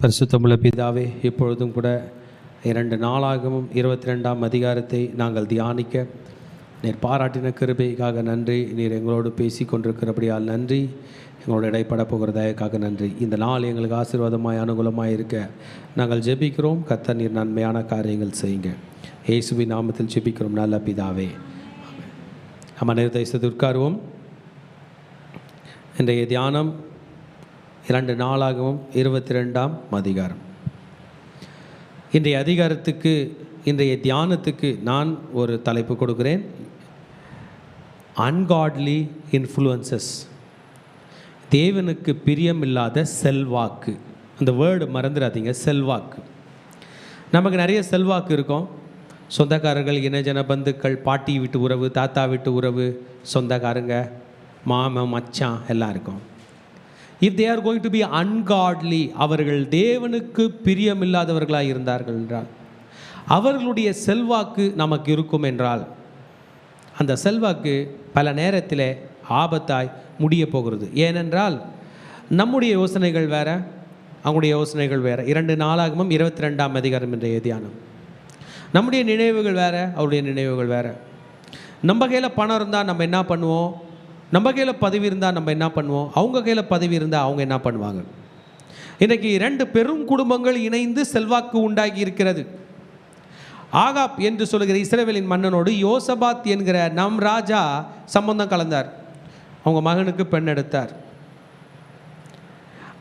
பரிசுத்தமுள்ள பிதாவே, இப்பொழுதும் கூட 2 நாளாகவும் 22ஆம் அதிகாரத்தை நாங்கள் தியானிக்க நீர் பாராட்டின கிருபைக்காக நன்றி. நீர் எங்களோடு பேசி கொண்டிருக்கிறபடியால் நன்றி. எங்களோட இடைப்பட போகிறதாயக்காக நன்றி. இந்த நாள் எங்களுக்கு ஆசீர்வாதமாய் அனுகூலமாக இருக்க நாங்கள் ஜெபிக்கிறோம். கர்த்தர் நீர் நன்மையான காரியங்கள் செய்யுங்க. இயேசுவின் நாமத்தில் ஜெபிக்கிறோம் நல்ல பிதாவே. நம்ம நேரத்தை உட்காருவோம். இன்றைய தியானம் 2 நாளாகவும் 22ஆம் அதிகாரம். இன்றைய தியானத்துக்கு நான் ஒரு தலைப்பு கொடுக்கிறேன். அன்காட்லி இன்ஃப்ளூயன்சஸ், தேவனுக்கு பிரியமில்லாத செல்வாக்கு. அந்த வேர்டு மறந்துடாதீங்க, செல்வாக்கு. நமக்கு நிறைய செல்வாக்கு இருக்கும். சொந்தக்காரர்கள், இனஜன பந்துக்கள், பாட்டி வீட்டு உறவு, தாத்தா வீட்டு உறவு, சொந்தக்காரங்க, மாமன், மச்சான் எல்லாம் இருக்கும். If they are going to be ungodly, அவர்கள் தேவனுக்கு பிரியமில்லாதவர்களாக இருந்தார்கள் என்றால், அவர்களுடைய செல்வாக்கு நமக்கு இருக்கும் என்றால், அந்த செல்வாக்கு பல நேரத்தில் ஆபத்தாய் முடிய போகிறது. ஏனென்றால் நம்முடைய யோசனைகள் வேறு, அவங்களுடைய யோசனைகள் வேறு. 2 நாளாகவும் 22ஆம் அதிகாரம் இன்றைய தியானம். நம்முடைய நினைவுகள் வேறு, அவருடைய நினைவுகள் வேறு. நம்ம கையில் பணம் இருந்தால் நம்ம என்ன பண்ணுவோம், நம்ம கையில் பதவி இருந்தால் நம்ம என்ன பண்ணுவோம், அவங்க கையில் பதவி இருந்தால் அவங்க என்ன பண்ணுவாங்க. இன்றைக்கி 2 பெரும் குடும்பங்கள் இணைந்து செல்வாக்கு உண்டாகி இருக்கிறது. ஆகாப் என்று சொல்லுகிற இஸ்ரவேலின் மன்னனோடு யோசபாத் என்கிற நம் ராஜா சம்பந்தம் கலந்தார். அவங்க மகனுக்கு பெண் எடுத்தார்.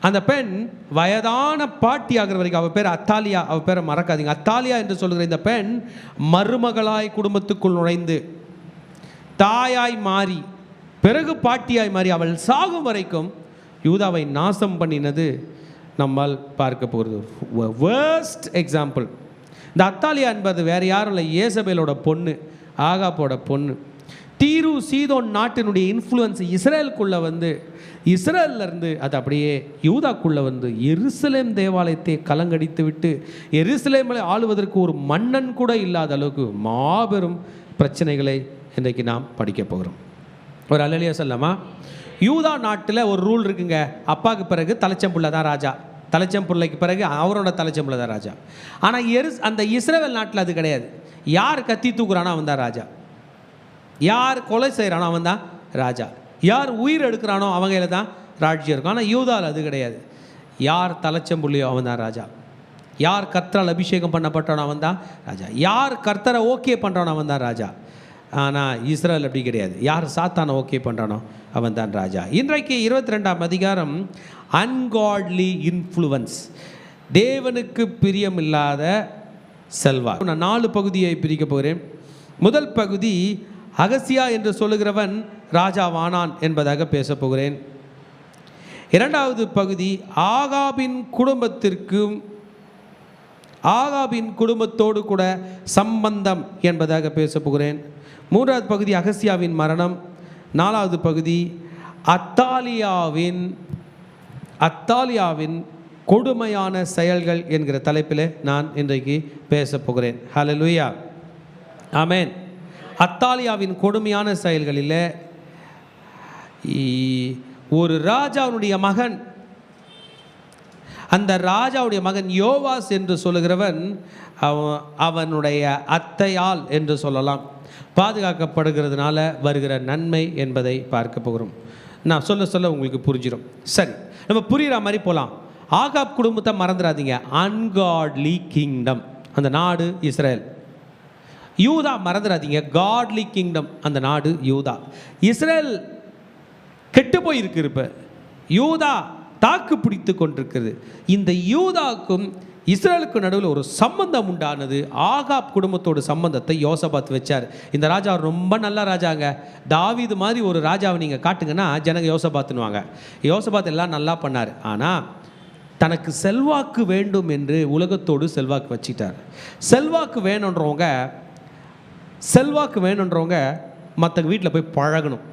அந்த பெண் வயதான பாட்டி ஆகிற வரைக்கும், அவள் பேர் அத்தாலியா, அவள் பேரை மறக்காதீங்க. அத்தாலியா என்று சொல்லுகிற இந்த பெண் மருமகளாய் குடும்பத்துக்குள் நுழைந்து தாயாய் மாறி பிறகு பாட்டியாய் மாறி அவள் சாகும் வரைக்கும் யூதாவை நாசம் பண்ணினது நம்மால் பார்க்க போகிறது. Worst example. இந்த அத்தாலியா என்பது வேறு யாரும் இல்லை, ஏசபேலோட பொண்ணு, ஆகாப்போட பொண்ணு. தீரு சீதோன் நாட்டினுடைய இன்ஃப்ளூயன்ஸ் இஸ்ரேலுக்குள்ளே வந்து, இஸ்ரேலிருந்து அது அப்படியே யூதாக்குள்ளே வந்து எருசலேம் தேவாலயத்தை கலங்கடித்து விட்டு, எருசலேமில் ஆளுவதற்கு ஒரு மன்னன் கூட இல்லாத அளவுக்கு மாபெரும் பிரச்சனைகளை இன்றைக்கு நாம் படிக்க போகிறோம். ஒரு அல்லேலூயா சொல்லலாமா? யூதா நாட்டில் ஒரு ரூல் இருக்குங்க. அப்பாவுக்கு பிறகு தலைச்சம்புள்ள தான் ராஜா, தலைச்சம்புள்ளைக்கு பிறகு அவரோட தலைச்சம்புள்ள தான் ராஜா. ஆனால் அந்த இஸ்ரவேல் நாட்டில் அது கிடையாது. யார் கத்தி தூக்குறானோ அவன் தான் ராஜா, யார் கொலை செய்கிறானோ அவன் தான் ராஜா, யார் உயிர் எடுக்கிறானோ அவங்கள தான் ராஜ்யம் இருக்கும். ஆனால் யூதாவில் அது கிடையாது. யார் தலைச்சம்புள்ளியோ அவன் தான் ராஜா, யார் கர்த்தரால் அபிஷேகம் பண்ணப்பட்டானோ அவன் தான் ராஜா, யார் கர்த்தரை ஓகே பண்ணுறானோ அவன் தான் ராஜா. ஆனால் இஸ்ரேல் அப்படி கிடையாது. யார் சாத்தானை ஓகே பண்ணுறானோ அவன் தான் ராஜா. இன்றைக்கு 22ஆம் அதிகாரம் அன்காட்லி இன்ஃப்ளூயன்ஸ், தேவனுக்கு பிரியமில்லாத செல்வாக்கு. நான் 4 பகுதியை பிரிக்க போகிறேன். முதல் பகுதி அகசியா என்று சொல்லுகிறவன் ராஜாவானான் என்பதாக பேச போகிறேன். 2வது பகுதி ஆகாபின் குடும்பத்தோடு கூட சம்பந்தம் என்பதாக பேச போகிறேன். 3வது பகுதி அகசியாவின் மரணம். 4வது பகுதி அத்தாலியாவின் கொடுமையான செயல்கள் என்கிற தலைப்பில் நான் இன்றைக்கு பேச போகிறேன். ஹல்லேலூயா, ஆமென். அத்தாலியாவின் கொடுமையான செயல்களில் ஒரு ராஜாவுடைய மகன், அந்த ராஜாவுடைய மகன் யோவாஸ் என்று சொல்லுகிறவன் அவனுடைய அத்தையால் என்று சொல்லலாம் பாதுகாக்கப்படுகிறதுனால வருகிற நன்மை என்பதை பார்க்க போகிறோம். நான் சொல்ல உங்களுக்கு புரிஞ்சிடும். சரி, நம்ம புரிகிற மாதிரி போகலாம். ஆகாப் குடும்பத்தை மறந்துடாதீங்க. அன்காட்லி கிங்டம், அந்த நாடு இஸ்ரேல். யூதா மறந்துடாதீங்க, காட்லி கிங்டம், அந்த நாடு யூதா. இஸ்ரேல் கெட்டு போயிருக்கு, இப்போ யூதா தாக்கு பிடித்து கொண்டிருக்கிறது. இந்த யூதாக்கும் இஸ்ரேலுக்கு நடுவில் ஒரு சம்பந்தம் உண்டானது. ஆகாப் குடும்பத்தோட சம்பந்தத்தை யோசபாத் வச்சார். இந்த ராஜா ரொம்ப நல்ல ராஜாங்க, தாவீது மாதிரி ஒரு ராஜாவை நீங்கள் காட்டுங்கன்னா ஜனங்க யோசபாத்துன்னுவாங்க. யோசபாத் எல்லாம் நல்லா பண்ணார். ஆனால் தனக்கு செல்வாக்கு வேண்டும் என்று உலகத்தோடு செல்வாக்கு வச்சிட்டார். செல்வாக்கு வேணுன்றவங்க மற்ற வீட்டில் போய் பழகணும்,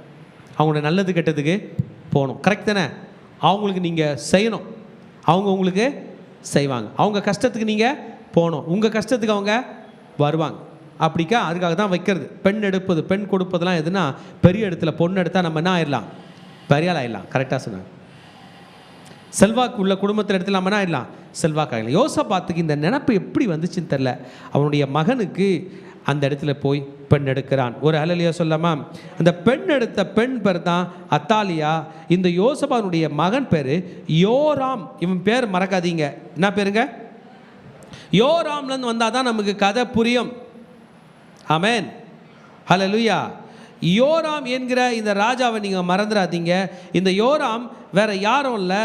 அவங்களோட நல்லது கெட்டதுக்கு போகணும். கரெக்ட் தானே? அவங்களுக்கு நீங்கள் செய்யணும், அவங்க உங்களுக்கு செய்வாங்க. அவங்க கஷ்டத்துக்கு நீங்கள் போகணும், உங்கள் கஷ்டத்துக்கு அவங்க வருவாங்க. அப்படிக்கா அதுக்காக தான் வைக்கிறது. பெண் எடுப்பது, பெண் கொடுப்பதெல்லாம் எதுனா, பெரிய இடத்துல பொண்ணு எடுத்தால் நம்ம என்ன ஆயிடலாம், பெரியால் ஆயிடலாம். கரெக்டாக சொன்னாங்க. செல்வாக்கு உள்ள குடும்பத்தில் இடத்துல நம்ம என்ன ஆயிடலாம், செல்வாக்காக. யோசபாத்துக்கு இந்த நினப்பு எப்படி வந்துச்சுன்னு தெரில. அவனுடைய மகனுக்கு அந்த இடத்துல போய் பெண் எடுக்கிறான். ஒரு ஹல்லேலூயா சொல்லாமா? அந்த பெண் எடுத்த பெண் பேர் தான் அத்தாலியா. இந்த யோசபானுடைய மகன் பேர் யோராம். இவன் பேர் மறக்காதீங்க, என்ன பேருங்க? யோராம்லேருந்து வந்தால் தான் நமக்கு கதை புரியும். ஆமென், ஹல்லேலூயா. யோராம் என்கிற இந்த ராஜாவை நீங்கள் மறந்துடாதீங்க. இந்த யோராம் வேற யாரும் இல்லை,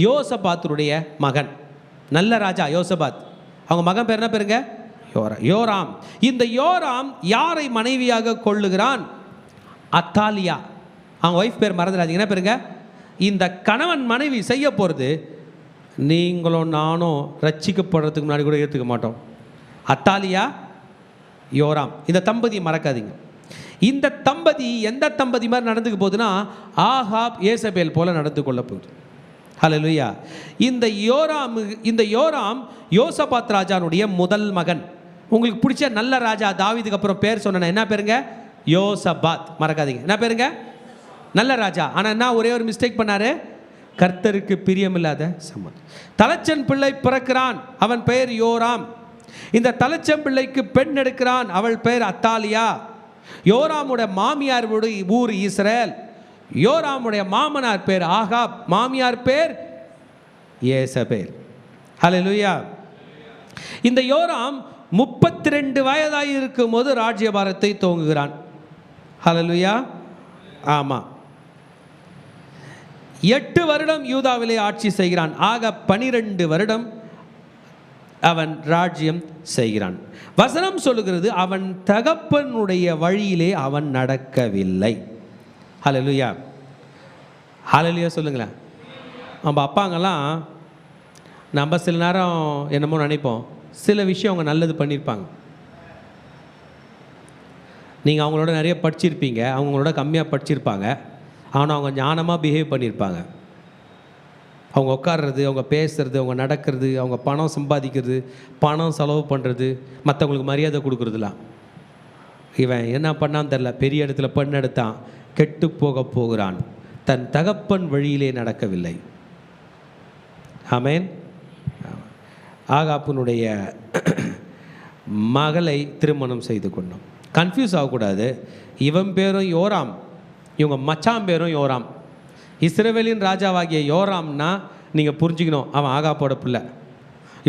யோசபாத்துடைய மகன். நல்ல ராஜா யோசபாத். அவங்க மகன் பேர் என்ன பேருங்க? யோராம். இந்த யோராம் யாரை மனைவியாக கொள்ளுகிறான்? அத்தாலியா. அவங்க ஒய்ஃப் பேர் மறந்துடாதீங்க, என்ன பேருங்க? இந்த கணவன் மனைவி செய்ய போகிறது நீங்களும் நானும் ரட்சிக்கப்படுறதுக்கு முன்னாடி கூட ஏற்றுக்க மாட்டோம். அத்தாலியா, யோராம், இந்த தம்பதியை மறக்காதீங்க. இந்த தம்பதி எந்த தம்பதி மாதிரி நடந்துக்க போகுதுன்னா, ஆகாப் ஏசபேல் போல நடந்து கொள்ள போகுது. ஹல்லேலூயா. இந்த யோராம் யோசபாத் ராஜானுடைய முதல் மகன். உங்களுக்கு பிடிச்ச நல்ல ராஜா தாவீதுக்கு அப்புறம் பேர் சொன்ன என்ன பேருங்க? யோசபாத். மறக்காதீங்க, என்ன பேருங்க? நல்ல ராஜா. ஆனால் என்ன ஒரே ஒரு மிஸ்டேக் பண்ணாரு? கர்த்தருக்கு பிரியமில்லாத சம்மதம். தலைச்சன் பிள்ளை பிறக்கிறான், அவன் பெயர் யோராம். இந்த தலைச்சன் பிள்ளைக்கு பெண் எடுக்கிறான், அவள் பெயர் அத்தாலியா. யோராமுடைய மாமியார் ஊர் இஸ்ரேல். யோராமுடைய மாமனார் பேர் ஆகாப், மாமியார் பேர் ஏசபேல். ஹல்லேலூயா. இந்த யோராம் 32 வயதாகி இருக்கும் போது ராஜ்யபாரத்தை துவங்குகிறான். ஹல்லேலூயா. ஆமாம், 8 வருடம் யூதாவிலே ஆட்சி செய்கிறான். ஆக 12 வருடம் அவன் ராஜ்யம் செய்கிறான். வசனம் சொல்லுகிறது, அவன் தகப்பனுடைய வழியிலே அவன் நடக்கவில்லை. ஹல்லேலூயா. ஹல்லேலூயா சொல்லுங்களேன். நம்ம அப்பாங்கெல்லாம் நம்ம சில நேரம் என்னமோ நினைப்போம், சில விஷயம் அவங்க நல்லது பண்ணியிருப்பாங்க. நீங்கள் அவங்களோட நிறைய படிச்சிருப்பீங்க, அவங்களோட கம்மியாக படிச்சிருப்பாங்க. ஆனால் அவங்க ஞானமாக பிஹேவ் பண்ணியிருப்பாங்க. அவங்க உட்கார்றது, அவங்க பேசுறது, அவங்க நடக்கிறது, அவங்க பணம் சம்பாதிக்கிறது, பணம் செலவு பண்ணுறது, மற்றவங்களுக்கு மரியாதை கொடுக்குறதுலாம். இவன் என்ன பண்ணான்னு தெரில, பெரிய இடத்துல பெண் எடுத்தான், கெட்டு போக போகிறான். தன் தகப்பன் வழியிலே நடக்கவில்லை. ஆமென். ஆகாப்புனுடைய மகளை திருமணம் செய்து கொண்டோம். கன்ஃபியூஸ் ஆகக்கூடாது. இவன் பேரும் யோராம், இவங்க மச்சான் பேரும் யோராம். இஸ்ரவேலின் ராஜாவாகிய யோராம்னா நீங்கள் புரிஞ்சுக்கணும், அவன் ஆகாப்போட பிள்ளை.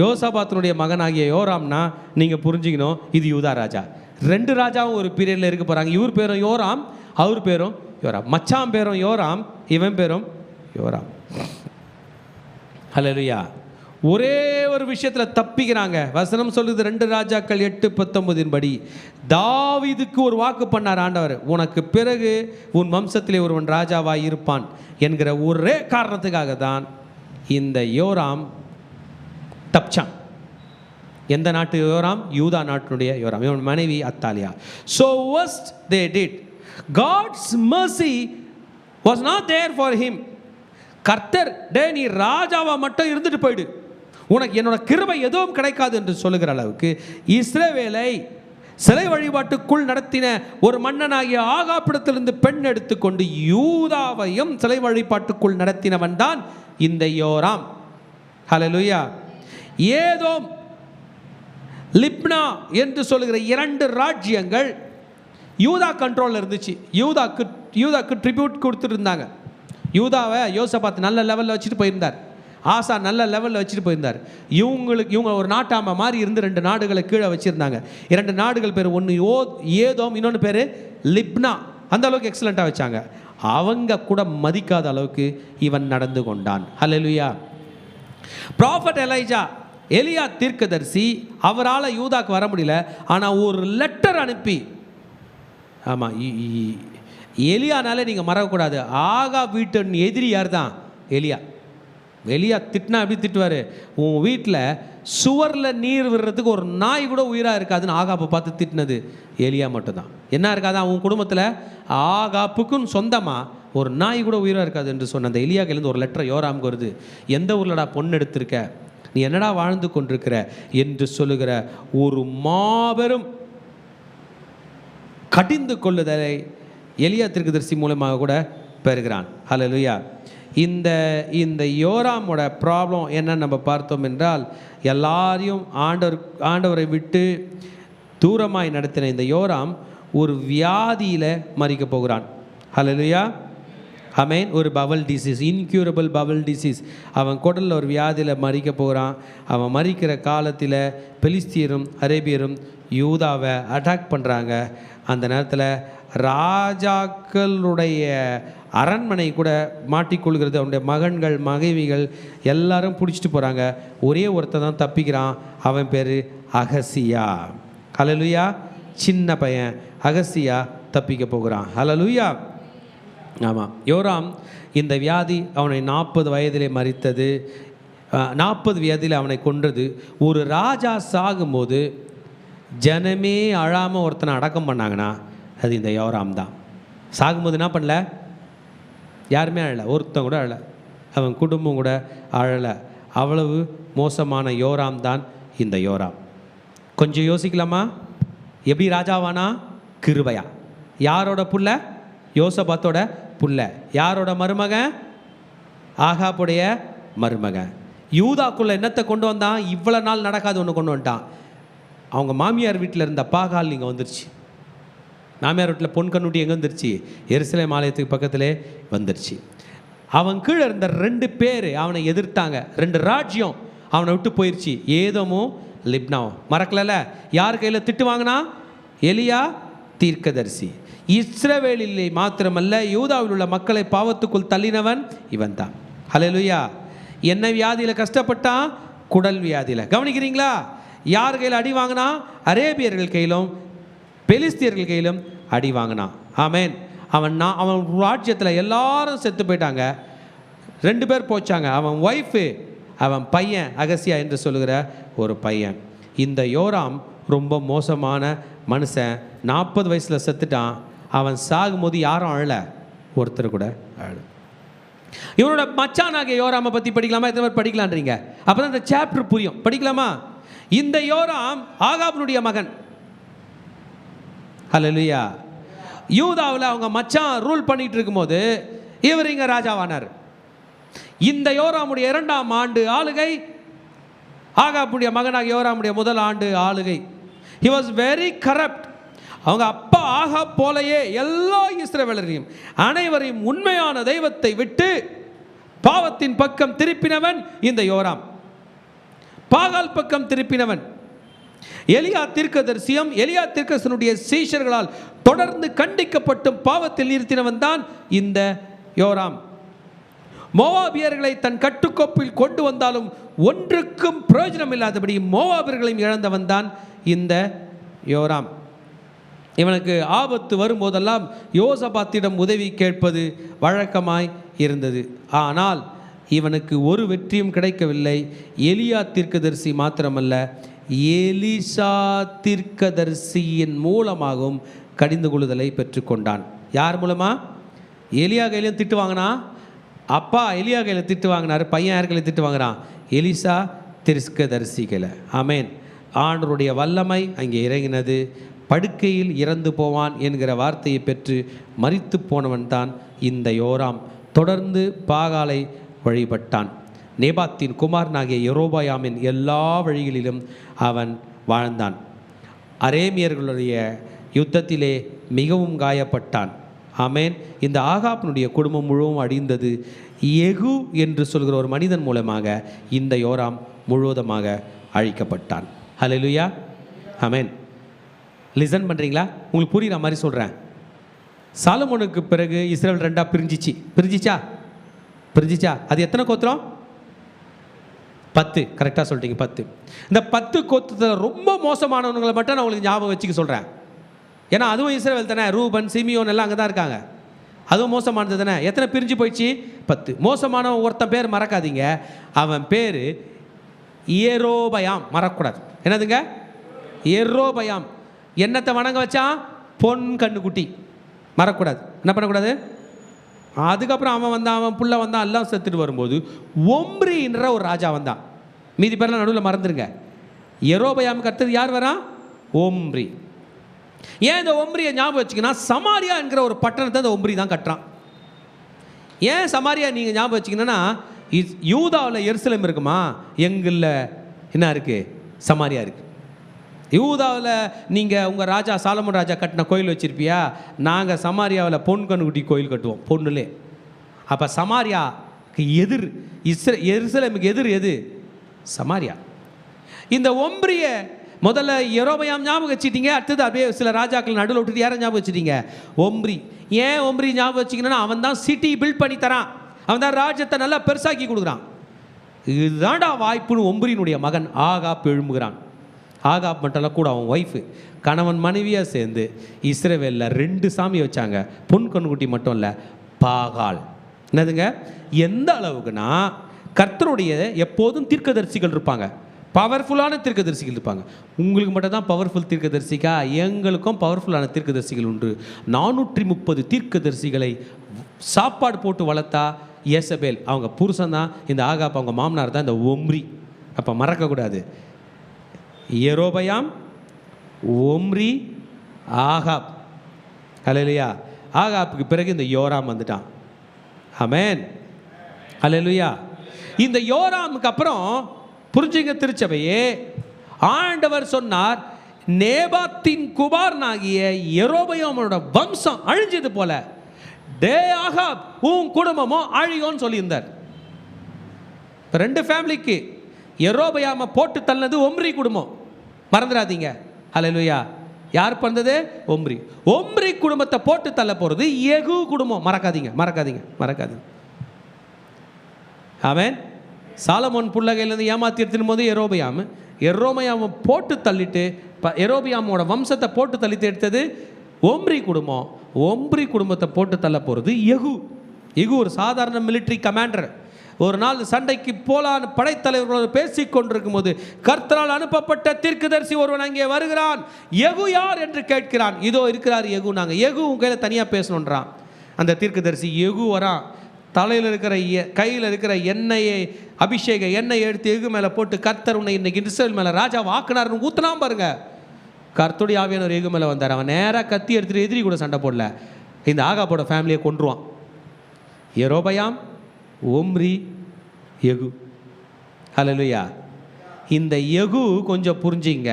யோசபாத்தினுடைய மகனாகிய யோராம்னா நீங்கள் புரிஞ்சுக்கணும், இது யூதா ராஜா. 2 ராஜாவும் ஒரு பீரியடில் இருக்க போகிறாங்க. இவர் பேரும் யோராம், அவர் பேரும் யோராம். மச்சான் பேரும் யோராம், இவன் பேரும் யோராம். ஹல்லேலூயா. ஒரே ஒரு விஷயத்தில் தப்பிக்கிறாங்க. வசனம் சொல்லுது 2 ராஜாக்கள் 8:19 படி, தாவீதுக்கு ஒரு வாக்கு பண்ணார் ஆண்டவர், உனக்கு பிறகு உன் வம்சத்திலே ஒருவன் ராஜாவாய் இருப்பான் என்கிற ஒரே காரணத்துக்காக தான் இந்த யோராம் தப்சான். எந்த நாட்டு யோராம்? யூதா நாட்டினுடைய யோராம். இவன் மனைவி அத்தாலியா. So worst they did. God's mercy was not there for him. கர்த்தர், டே நீ ராஜாவா மட்டும் இருந்துட்டு போயிடு, உனக்கு என்னோட கிருபை எதுவும் கிடைக்காது என்று சொல்லுகிற அளவுக்கு இஸ்ரவேலை சிலை வழிபாட்டுக்குள் நடத்தின ஒரு மன்னனாகிய ஆகாப்பிடத்திலிருந்து பெண் எடுத்துக்கொண்டு யூதாவையும் சிலை வழிபாட்டுக்குள் நடத்தினவன் தான் இந்த யோராம். ஹல்லேலூயா. ஏதோம், லிப்னா என்று சொல்லுகிற 2 ராஜ்யங்கள் யூதா கண்ட்ரோலில் இருந்துச்சு. யூதாக்கு ட்ரிபியூட் கொடுத்துருந்தாங்க. யூதாவை யோசபாத் நல்ல லெவலில் வச்சுட்டு போயிருந்தார். ஆசா நல்ல லெவலில் வச்சுட்டு போயிருந்தார். இவங்க ஒரு நாட்டாம மாதிரி இருந்து 2 நாடுகளை கீழே வச்சுருந்தாங்க. 2 நாடுகள் பேர், ஒன்று ஏதோம், இன்னொன்று பேர் லிப்னா. அந்த அளவுக்கு எக்ஸலண்ட்டாக வச்சாங்க. அவங்க கூட மதிக்காத அளவுக்கு இவன் நடந்து கொண்டான். ஹல்லேலூயா. ப்ராஃபட் எலியா தீர்க்கதரிசி, அவரால் யூதாக்கு வர முடியல. ஆனால் ஒரு லெட்டர் அனுப்பி, ஆமாம், எலியானாலே நீங்கள் மறக்கக்கூடாது, ஆகா வீட்டின் எதிரி யார் தான்? எலியா திட்டினா எப்படி திட்டுவார்? உன் வீட்டில் சுவரில் நீர் விடுறதுக்கு ஒரு நாய் கூட உயிராக இருக்காதுன்னு ஆகாப்பை பார்த்து திட்டினது எலியா மட்டும்தான். என்ன இருக்காதான் உன் குடும்பத்தில்? ஆகாப்புக்குன்னு சொந்தமாக ஒரு நாய் கூட உயிராக இருக்காது என்று சொன்ன அந்த எலியாக்கிலேருந்து ஒரு லெட்டர் யோராமுக்கு வருது. எந்த ஊர்லடா பொண்ணு எடுத்திருக்க, நீ என்னடா வாழ்ந்து கொண்டிருக்கிற என்று சொல்லுகிற ஒரு மாபெரும் கடிந்து கொள்ளுதலை எலியா தீர்க்கதரிசி மூலமாக கூட பெறுகிறான். ஹல்லேலூயா. இந்த இந்த யோராமோட ப்ராப்ளம் என்னன்னு நம்ம பார்த்தோம் என்றால், எல்லாரையும் ஆண்டவரை விட்டு தூரமாய் நடத்தின இந்த யோராம் ஒரு வியாதியில் மறிக்க போகிறான். ஹல்லேலூயா, ஆமென். ஒரு Powell disease, incurable Powell disease. அவன் குடலில் ஒரு வியாதியில் மறிக்க போகிறான். அவன் மறிக்கிற காலத்தில் பெலிஸ்தியரும் அரேபியரும் யூதாவை அட்டாக் பண்ணுறாங்க. அந்த நேரத்தில் ராஜாக்களுடைய அரண்மனை கூட மாட்டிக்கொள்கிறது. அவனுடைய மகன்கள் மனைவிகள் எல்லாரும் பிடிச்சிட்டு போகிறாங்க. ஒரே ஒருத்தன் தான் தப்பிக்கிறான். அவன் பேர் அகசியா. ஹல்லேலூயா, சின்ன பையன் அகசியா தப்பிக்க போகிறான். ஹல்லேலூயா. ஆமாம், யோராம் இந்த வியாதி அவனை 40 வயதிலே மரித்தது. 40 வயதில் அவனை கொன்றது. ஒரு ராஜா சாகும்போது ஜனமே அழாமல் ஒருத்தனை அடக்கம் பண்ணாங்கன்னா அது இந்த யோராம் தான். சாகும்போது என்ன பண்ணல? யாருமே அழலை, ஒருத்தன் கூட அழலை, அவன் குடும்பம் கூட அழலை. அவ்வளவு மோசமான யோராம் தான் இந்த யோராம். கொஞ்சம் யோசிக்கலாமா? எப்படி ராஜாவானா? கிருபையா. யாரோட புள்ள? யோசபாத்தோட புள்ள. யாரோட மருமகன்? ஆகாப்புடைய மருமகன். யூதாக்குள்ள என்னத்தை கொண்டு வந்தான்? இவ்வளோ நாள் நடக்காது ஒன்று கொண்டு வந்துட்டான். அவங்க மாமியார் வீட்டில் இருந்த பாகால் இங்கே வந்துருச்சு. மாமியார் வீட்டில் பொன் கண்ணுட்டி எங்கே வந்துருச்சு? எருசலேம் ஆலயத்துக்கு பக்கத்திலே வந்துருச்சு. அவன் கீழே இருந்த 2 பேர் அவனை எதிர்த்தாங்க. 2 ராஜ்யம் அவனை விட்டு போயிடுச்சு, ஏதோமும் லிப்னாவும். மறக்கல? யார் கையில் திட்டு வாங்கினா? எலியா தீர்க்கதரிசி. இஸ்ரவேலிலே மாத்திரமல்ல, யூதாவில் உள்ள மக்களை பாவத்துக்குள் தள்ளினவன் இவன் தான். ஹல்லேலூயா. என்ன வியாதியில் கஷ்டப்பட்டான்? குடல் வியாதியில். கவனிக்கிறீங்களா? யார் கையில் அடி வாங்கினா? அரேபியர்கள் கையிலும் பெலிஸ்தியர்கள் கையிலும் அடி வாங்கினான். ஆமேன். அவன் ராஜ்யத்தில் எல்லாரும் செத்து போயிட்டாங்க. 2 பேர் போச்சாங்க. அவன் ஒய்ஃபு, அவன் பையன் அகசியா என்று சொல்லுகிற ஒரு பையன். இந்த யோராம் ரொம்ப மோசமான மனுஷன். 40 வயசில் செத்துட்டான். அவன் சாகும்போது யாரும் அழல, ஒருத்தர் கூட அழல. இவனோட மச்சானாகிய யோராமை பற்றி படிக்கலாமா? எத்தனை பேர் படிக்கலான்றீங்க? அப்போ தான் இந்த சாப்டர் புரியும். படிக்கலாமா? இந்த யோராம் ஆகாபனுடைய மகன். ஹல்லேலூயா. யூதாவில் அவங்க மச்சான் ரூல் பண்ணிட்டு இருக்கும்போது இவர் இங்கே ராஜாவானார். இந்த யோராமுடைய 2ஆம் ஆண்டு ஆளுகை, ஆகாபுடைய மகனாக யோராமுடைய முதல் ஆண்டு ஆளுகை. He was very corrupt. அவங்க அப்பா ஆகாப் போலையே எல்லா இஸ்ரவேலரையும் அனைவரையும் உண்மையான தெய்வத்தை விட்டு பாவத்தின் பக்கம் திருப்பினவன் இந்த யோராம். பாகால் பக்கம் திருப்பினவன். எலியா தீர்க்கதரிசியும் எலியா தீர்க்கதரிசனுடைய சீஷர்களால் தொடர்ந்து கண்டிக்கப்பட்டும் பாவத்தில் நிறுத்தினவன் தான் இந்த யோராம். மோவாபியர்களை தன் கட்டுக்கோப்பில் கொண்டு வந்தாலும் ஒன்றுக்கும் பிரயோஜனம் இல்லாதபடி மோவாபியர்களையும் இழந்தவன் தான் இந்த யோராம். இவனுக்கு ஆபத்து வரும்போதெல்லாம் யோசபாத்திடம் உதவி கேட்பது வழக்கமாய் இருந்தது. ஆனால் இவனுக்கு ஒரு வெற்றியும் கிடைக்கவில்லை. எலியா தீர்க்கதரிசி மாத்திரமல்ல, எலிசா தீர்க்கதரிசியின் மூலமாகவும் கடிந்து கொள்ளுதலை பெற்றுக்கொண்டான். யார் மூலமா? எலியா கையிலையும் திட்டு வாங்கினா. அப்பா எலியா கையில் திட்டு வாங்கினார். பையன் யார் கையில் திட்டு வாங்குறான்? எலிசா தீர்க்கதரிசி கையில். ஆமேன். ஆண்டவருடைய வல்லமை அங்கே இறங்கினது. படுக்கையில் இறந்து போவான் என்கிற வார்த்தையை பெற்று மரித்து போனவன் தான் இந்த யோராம். தொடர்ந்து பாகாலை வழிபட்டான். நேபாத்தின் குமாரனாகிய யெரொபெயாமின் எல்லா வழிகளிலும் அவன் வாழ்ந்தான். அரேமியர்களுடைய யுத்தத்திலே மிகவும் காயப்பட்டான். ஆமேன். இந்த ஆகாபினுடைய குடும்பம் முழுவதும் அழிந்தது. யெகூ என்று சொல்கிற ஒரு மனிதன் மூலமாக இந்த யோராம் முழுவதுமாக அழிக்கப்பட்டான். ஹல்லேலூயா, ஆமேன். லிசன் பண்ணுறீங்களா? உங்களுக்கு புரியுற மாதிரி சொல்கிறேன். சாலமோனுக்கு பிறகு இஸ்ரவேல் 2ஆக பிரிஞ்சிச்சா? அது எத்தனை கோத்திரம்? 10. கரெக்டாக சொல்லிட்டீங்க, 10. இந்த 10 கோத்திரத்தில் ரொம்ப மோசமானவங்களை மட்டும் நான் உங்களுக்கு ஞாபகம் வச்சுக்க சொல்கிறேன். ஏன்னா அதுவும் இஸ்ரவேல் தானே. ரூபன், சிமியோன் எல்லாம் அங்கே தான் இருக்காங்க. அதுவும் மோசமானது தானே. எத்தனை பிரிஞ்சு போயிடுச்சு? 10. மோசமானவன் ஒருத்தன் பேர் மறக்காதீங்க. அவன் பேர் யெரொபெயாம். மறக்கக்கூடாது. என்னதுங்க? யெரொபெயாம். என்னத்தை வணங்க வச்சான்? பொன் கண்ணுக்குட்டி. மறக்கக்கூடாது. என்ன பண்ணக்கூடாது? அதுக்கப்புறம் அவன் புள்ள வந்தான், எல்லாம் செத்துட்டு வரும்போது ஒம்ரின்ற ஒரு ராஜா வந்தான். மீதி பேர்லாம் நடுவில் மறந்துருங்க. யெரொபெயாமுக்கு அடுத்தது யார் வரா? ஒம்ரி. ஏன் இந்த ஒம்ரியை ஞாபகம் வச்சுக்கன்னா, சமாரியா என்கிற ஒரு பட்டணத்தை அந்த ஒம்ரி தான் கட்டுறான். ஏன் சமாரியா நீங்கள் ஞாபகம் வச்சிங்கன்னா, யூதாவில் எருசலேம் இருக்குமா, எங்களில் என்ன இருக்குது, சமாரியா இருக்குது. யூதாவில் நீங்கள் உங்கள் ராஜா சாலமோன் ராஜா கட்டின கோயில் வச்சுருப்பியா, நாங்கள் சமாரியாவில் பொன் கண்ணுக்குட்டி கோயில் கட்டுவோம், பொண்ணுலே. அப்போ சமாரியாவுக்கு எதிர் எருசலேமுக்கு எதிர் எது, சமாரியா. இந்த ஒம்ரிய முதல்ல யெரொபெயாம் ஞாபகம் வச்சுட்டீங்க, அடுத்தது அப்படியே சில ராஜாக்கள் நடுவில் விட்டுட்டு யாரை ஞாபகம் வச்சுட்டீங்க, ஒம்ரி. ஏன் ஒம்ரி ஞாபகம் வச்சிங்கன்னா, அவன் தான் சிட்டி பில்ட் பண்ணி தரான், அவன் தான் ராஜ்யத்தை நல்லா பெருசாக்கி கொடுக்குறான். இதுதான்டா வாய்ப்புன்னு ஒம்ரியினுடைய மகன் ஆகாப் எழும்புகிறான். ஆகாப் மட்டும் கூட அவன் ஒய்ஃபு கணவன் மனைவியாக சேர்ந்து இஸ்ரவேலில் 2 சாமியை வச்சாங்க. பொன் கண்ணுக்குட்டி மட்டும் இல்லை, பாகால். என்னதுங்க, எந்த அளவுக்குன்னா கர்த்தருடைய எப்போதும் தீர்க்கதரிசிகள் இருப்பாங்க, பவர்ஃபுல்லான தீர்க்கதரிசிகள் இருப்பாங்க. உங்களுக்கு மட்டும் தான் பவர்ஃபுல் தீர்க்கதரிசிக்கா? எங்களுக்கும் பவர்ஃபுல்லான தீர்க்கதரிசிகள் உண்டு. 430 தீர்க்கதரிசிகளை சாப்பாடு போட்டு வளர்த்தா யேசபேல் அவங்க புருஷன் தான், இந்த ஆகாப் அவங்க மாமனார் தான் இந்த ஒம்ரி. அப்போ மறக்கக்கூடாது, யெரொபெயாம், ஒம்ரி, ஆகாப். அல்லேலூயா. ஆகாப்புக்கு பிறகு இந்த யோராம் வந்துட்டான். ஆமென். அல்லேலூயா. இந்த யோராமுக்கு அப்புறம் புரிஞ்சுங்க திருச்சபையே, ஆண்டவர் சொன்னார், நேபாத்தின் குமாரனாகிய யெரொபெயாமோட வம்சம் அழிஞ்சது போல டே ஆகாப் உன் குடும்பமும் அழியோன்னு சொல்லியிருந்தார். 2 ஃபேமிலிக்கு யெரொபெயாமை போட்டு தள்ளது ஒம்ரி குடும்பம், மறந்துடாதீங்க. அல்லேலூயா. யார் பண்ணது, ஒம்ரி. ஒம்ரி குடும்பத்தை போட்டு தள்ள போகிறது யெகூ குடும்பம், மறக்காதீங்க மறக்காதீங்க மறக்காதீங்க. ஆமென். சாலமோன் புள்ளகையிலேருந்து ஏமாத்தி எடுத்துடும் போது யெரொபெயாமை போட்டு தள்ளிட்டு யெரொபெயாமோட வம்சத்தை போட்டு தள்ளிட்டு எடுத்தது ஒம்ரி குடும்பம். ஒம்ரி குடும்பத்தை போட்டு தள்ள போகிறது யெகூ. யெகூ ஒரு சாதாரண மிலிட்ரி கமாண்டர். ஒரு நாள் சண்டைக்கு போலான்னு படைத்தலைவர்களோடு பேசி கொண்டிருக்கும் போது கர்த்தரால் அனுப்பப்பட்ட தீர்க்கதரிசி ஒருவன் அங்கே வருகிறான். யெகூ யார் என்று கேட்கிறான். இதோ இருக்கிறார் யெகூ, நாங்கள் யெகூ உங்க கையில் தனியாக பேசணுன்றான். அந்த தீர்க்கதரிசி யெகூ வரான், தலையில் இருக்கிற கையில் இருக்கிற எண்ணெயை அபிஷேக எண்ணெய் எடுத்து யெகூ மேலே போட்டு, கர்த்தர் உன்னை இன்னைக்கு இஸ்ரவேல் மேலே ராஜா வாக்குனார்னு ஊத்துனாம் பாருங்க. கர்த்தருடைய ஆவியானவர் யெகூ மேலே வந்தார். அவன் நேராக கத்தி எடுத்துட்டு எதிரி கூட சண்டை போடல, இந்த ஆகாபோட ஃபேமிலியை கொன்றுவான். யெரொபெயாம், ஒம்ரி, யெகூ. அல்லேலூயா. இந்த யெகூ கொஞ்சம் புரிஞ்சிங்க,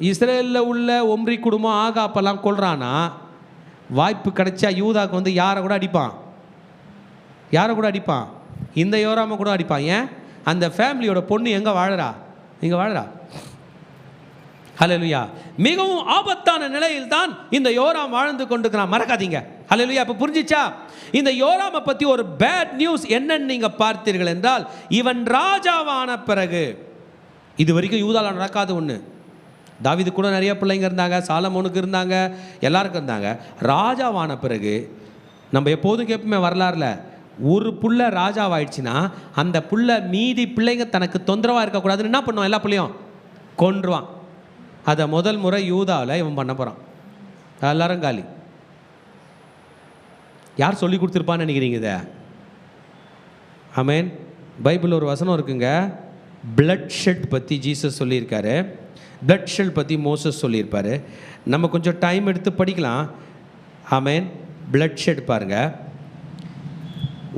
இஸ்ரேலில் உள்ள ஒம்ரி குடும்பம் ஆகாப்பெல்லாம் கொள்றானா, வாய்ப்பு கிடைச்சா யூதாக்கு வந்து யாரை கூட அடிப்பான், யாரை கூட அடிப்பான், இந்த யோராமை கூட அடிப்பான். ஏன், அந்த ஃபேமிலியோட பொண்ணு எங்கே வாழறா, இங்கே வாழறா. ஹல்லேலூயா. மிகவும் ஆபத்தான நிலையில் தான் இந்த யோராம் வாழ்ந்து கொண்டிருக்கிறான், மறக்காதீங்க. ஹல்லேலூயா. இப்போ புரிஞ்சிச்சா? இந்த யோராமை பற்றி ஒரு பேட் நியூஸ் என்னன்னு நீங்கள் பார்த்தீர்கள் என்றால், இவன் ராஜாவான பிறகு, இது வரைக்கும் யூதால நடக்காத ஒன்று. தாவீது கூட நிறைய பிள்ளைங்க இருந்தாங்க, சாலமோனுக்கு இருந்தாங்க, எல்லாருக்கும் இருந்தாங்க. ராஜாவான பிறகு நம்ம எப்போதும் கேட்போமே வரலாறுல, ஒரு புள்ள ராஜாவாயிடுச்சுன்னா அந்த புள்ள மீதி பிள்ளைங்க தனக்கு தொந்தரவாக இருக்கக்கூடாதுன்னு என்ன பண்ணுவான், எல்லா பிள்ளையும் கொன்றுவான். அதை முதல் முறை யூதாவில் இவன் பண்ண போகிறான். எல்லாரும் காலி. யார் சொல்லி கொடுத்துருப்பான்னு நினைக்கிறீங்க இதை? ஆமென். பைபிள் ஒரு வசனம் இருக்குங்க, பிளட் ஷெட் பற்றி ஜீசஸ் சொல்லியிருக்காரு, பிளட் ஷெட் பற்றி மோசஸ் சொல்லியிருப்பார். நம்ம கொஞ்சம் டைம் எடுத்து படிக்கலாம். ஆமென். பிளட் ஷெட் பாருங்கள்,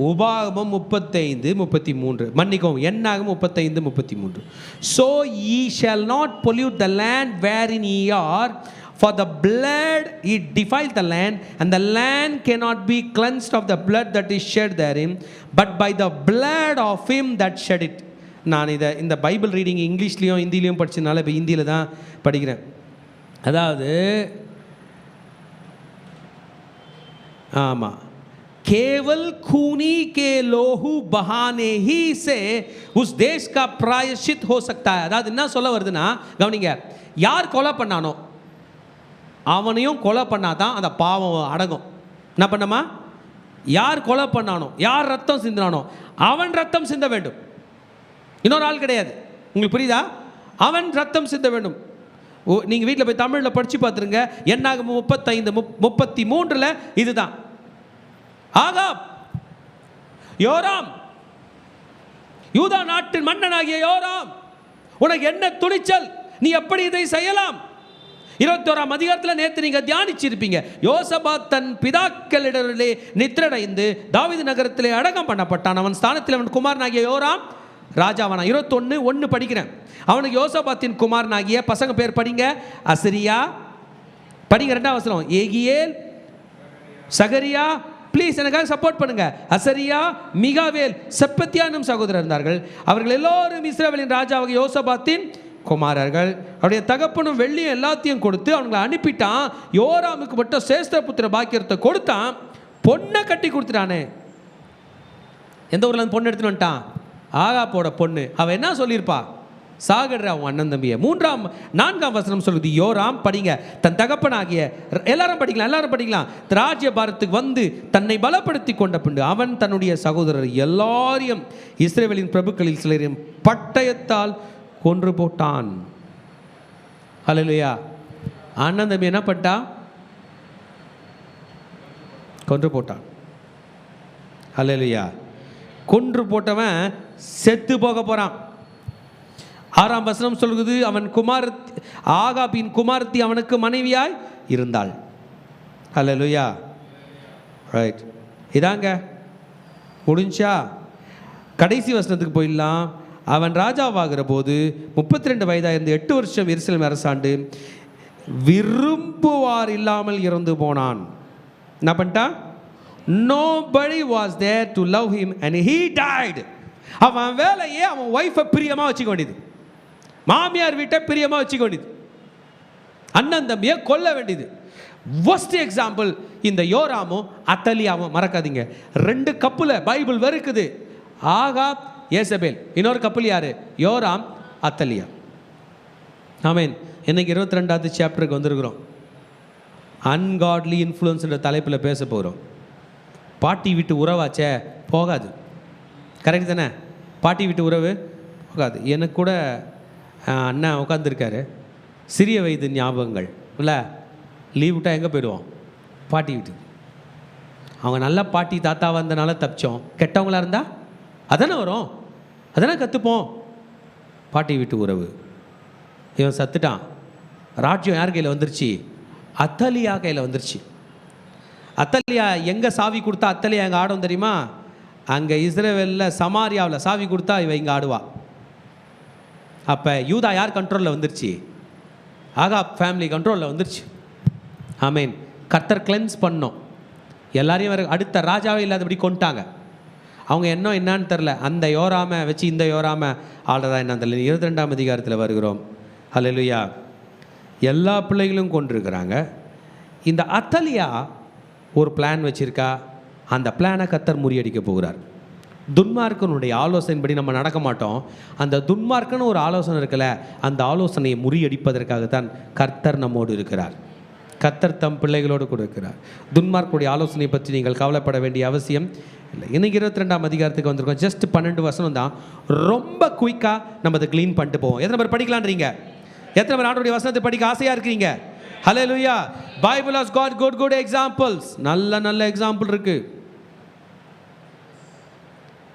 உபாகமம் 35:33, மன்னிக்கவும் என்னாகும் 35:33. So ye shall not pollute the land wherein ye are, for the blood it defiled the land, and the land cannot be cleansed of the blood that is shed therein, but by the blood of him that shed it. நான் இந்த Bible reading இங்கிலீஷ்லேயும் ஹிந்திலையும் படிச்சதுனால இப்போ ஹிந்தியில் தான் படிக்கிறேன். அதாவது ஆமாம், केवल खूनी के लोहू बहाने ही से उस देश का प्रायश्चित हो सकता है. அதாவது என்ன சொல்ல வருதுன்னா, கவனிங்க, யார் கொலை பண்ணானோ அவனையும் கொலை பண்ணாதான் அந்த பாவம் அடங்கும். என்ன பண்ணமா, யார் கொலை பண்ணானோ, யார் ரத்தம் சிந்தினானோ அவன் ரத்தம் சிந்த வேண்டும், இன்னொரு ஆள் கிடையாது. உங்களுக்கு புரியுதா? அவன் ரத்தம் சிந்த வேண்டும். நீங்கள் வீட்டில் போய் தமிழில் படித்து பார்த்துருங்க. என்னாகும் 35:33 இதுதான். ஆகாப், யோராம், யூதா நாட்டின் மன்னனாகிய யோராம், உனக்கு என்ன துணிச்சல், நீ எப்படி இதை செய்யலாம்? 21ஆம் அதிகாரத்தில் நேற்று நீங்கள் தியானிச்சிருப்பீங்க. யோசபாத் தன் பிதாக்களிடத்திலே நித்திரடைந்து தாவீது நகரத்திலே அடக்கம் பண்ணப்பட்டான். அவன் ஸ்தானத்தில் அவன் குமாரனாகிய யோராம் ராஜாவானா. 21:1 படிக்கிறேன். அவனுக்கு யோசபாத்தின் குமாரனாகிய பசங்க பேர் படிங்க. அசரியா, படிங்க 2ஆம் வசனம். ஏகியேல், சகரியா, ப்ளீஸ் எனக்காக சப்போர்ட் பண்ணுங்க. அசரியா, மிகாவேல், செப்பத்தியா என்னும் சகோதரர் இருந்தார்கள். அவர்கள் எல்லோரும் இஸ்ரவேலின் ராஜாவாகிய யோசபாத்தின் குமாரர்கள். அவருடைய தகப்பனும் வெள்ளியும் எல்லாத்தையும் கொடுத்து அவங்களை அனுப்பிட்டான். யோராமுக்கு மட்டும் சேஸ்திர புத்திர பாக்கியத்தை கொடுத்தான். பொண்ணை கட்டி கொடுத்துட்டானே. எந்த ஊர்ல இருந்து பொண்ணு எடுத்துன்னு வந்துட்டான்? ஆகாப்போட பொண்ணு. அவன் என்ன சொல்லியிருப்பா? சாகடுற அவன் அண்ணன் தம்பியை. 4ஆம் வசனம் சொல்லுது. யோராம், படிங்க, தன் தகப்பனாகிய, எல்லாரும் படிக்கலாம். ராஜ்ய பாரத்துக்கு வந்து தன்னை பலப்படுத்தி கொண்ட பின்பு அவன் தன்னுடைய சகோதரர் எல்லாரையும் இஸ்ரவேலின் பிரபுக்களில் சிலரையும் பட்டயத்தால் கொன்று போட்டான். ஹல்லேலூயா. அண்ணன் தம்பி என்ன பண்ணிட்டா? கொன்று போட்டான். ஹல்லேலூயா. கொன்று போட்டவன் செத்து போக போறான். 6ஆம் வசனம் சொல்லுது, அவன் ஆகாபின் குமாரத்தி அவனுக்கு மனைவியாய் இருந்தாள். ஹல்லேலூயா. ரைட், இதாங்க முடிஞ்சா. கடைசி வசனத்துக்கு போயிடலாம். அவன் ராஜாவாகிற போது 32 வயதாக இருந்து 8 வருஷம் எருசலேம் அரசாண்டு விரும்புவார் இல்லாமல் இறந்து போனான். என்ன பண்ணிட்டான்? Nobody was there to love him and he died. அவன் வேலையே அவன் ஒய்ஃபை பிரியமா வச்சுக்க வேண்டியது, மாமியார் வீட்டை பிரியமா வச்சுக்க வேண்டியது, அண்ணன் தம்பியை கொல்ல வேண்டியது. worst எக்ஸாம்பிள் இந்த யோராமும் அத்தலியாவும். மறக்காதீங்க, 2 கப்புல பைபிள் வெறுக்குது. ஆகாப், ஏசபேல். இன்னொரு கப்பல் யாரு? யோராம், அத்தலியா. ஆமென். இன்னைக்கு 22வது சாப்டருக்கு வந்திருக்கிறோம். அன்காட்லி இன்ஃப்ளூயன்ஸ் என்ற தலைப்பில் பேச போகிறோம். பாட்டி வீட்டு உறவாச்சே போகாது. கரெக்ட் தானே? பாட்டி வீட்டு உறவு போகாது. எனக்கு கூட அண்ணன் உட்காந்துருக்காரு. சிறிய வயது ஞாபகங்கள் இல்லை. லீவ் விட்டால் எங்கே போயிடுவோம்? பாட்டி வீட்டுக்கு. அவங்க நல்ல பாட்டி தாத்தா வந்தனால தப்பிச்சோம். கெட்டவங்களாக இருந்தால் அதானே வரும், அதானே கற்றுப்போம். பாட்டி வீட்டு உறவு. இவன் சத்துட்டான். ராஜ்யம் யார் கையில் வந்துருச்சு? அத்தலியா கையில் வந்துருச்சு. அத்தலியா எங்கே சாவி கொடுத்தா அத்தலியா எங்கே ஆடும் தெரியுமா? அங்கே இஸ்ரவேலில் சமாரியாவில் சாவி கொடுத்தா இவ இங்கே ஆடுவா. அப்போ யூதா யார் கண்ட்ரோலில் வந்துருச்சு? ஆகாப் ஃபேமிலி கண்ட்ரோலில் வந்துருச்சு. ஆமீன். கர்த்தர் கிளென்ஸ் பண்ணோம். எல்லாரையும் அடுத்த ராஜாவே இல்லாதபடி கொண்டுட்டாங்க. அவங்க என்னன்னு தெரில. அந்த யோராமை வச்சு இந்த யோராமை ஆள்றதா என்னன்னு தெரியல. 22ஆம் அதிகாரத்தில் வருகிறோம். ஹல்லேலூயா. எல்லா பிள்ளைகளும் கொண்டிருக்கிறாங்க. இந்த அத்தலியா ஒரு பிளான் வச்சுருக்கா. அந்த பிளானை கர்த்தர் முறியடிக்க போகிறார். துன்மார்க்கனுடைய ஆலோசனைப்படி நம்ம நடக்க மாட்டோம். அந்த துன்மார்க்கன்னு ஒரு ஆலோசனை இருக்குல்ல, அந்த ஆலோசனையை முறியடிப்பதற்காகத்தான் கர்த்தர் நம்மோடு இருக்கிறார். கர்த்தர் தம் பிள்ளைகளோடு கொடுக்கிறார். துன்மார்க்குடைய ஆலோசனையை பற்றி நீங்கள் கவலைப்பட வேண்டிய அவசியம் இல்லை. இன்னைக்கு 22ஆம் அதிகாரத்துக்கு வந்திருக்கோம். ஜஸ்ட் 12 வசனம் தான். ரொம்ப குயிக்காக நம்ம அதை க்ளீன் பண்ணிட்டு போவோம். எத்தனை பேர் படிக்கலான்றீங்க? எத்தனை பேர் ஆண்டவருடைய வசனத்தை படிக்க ஆசையாக இருக்கிறீங்க? Hallelujah. Bible has got good examples. நல்ல எக்ஸாம்பிள் இருக்கு.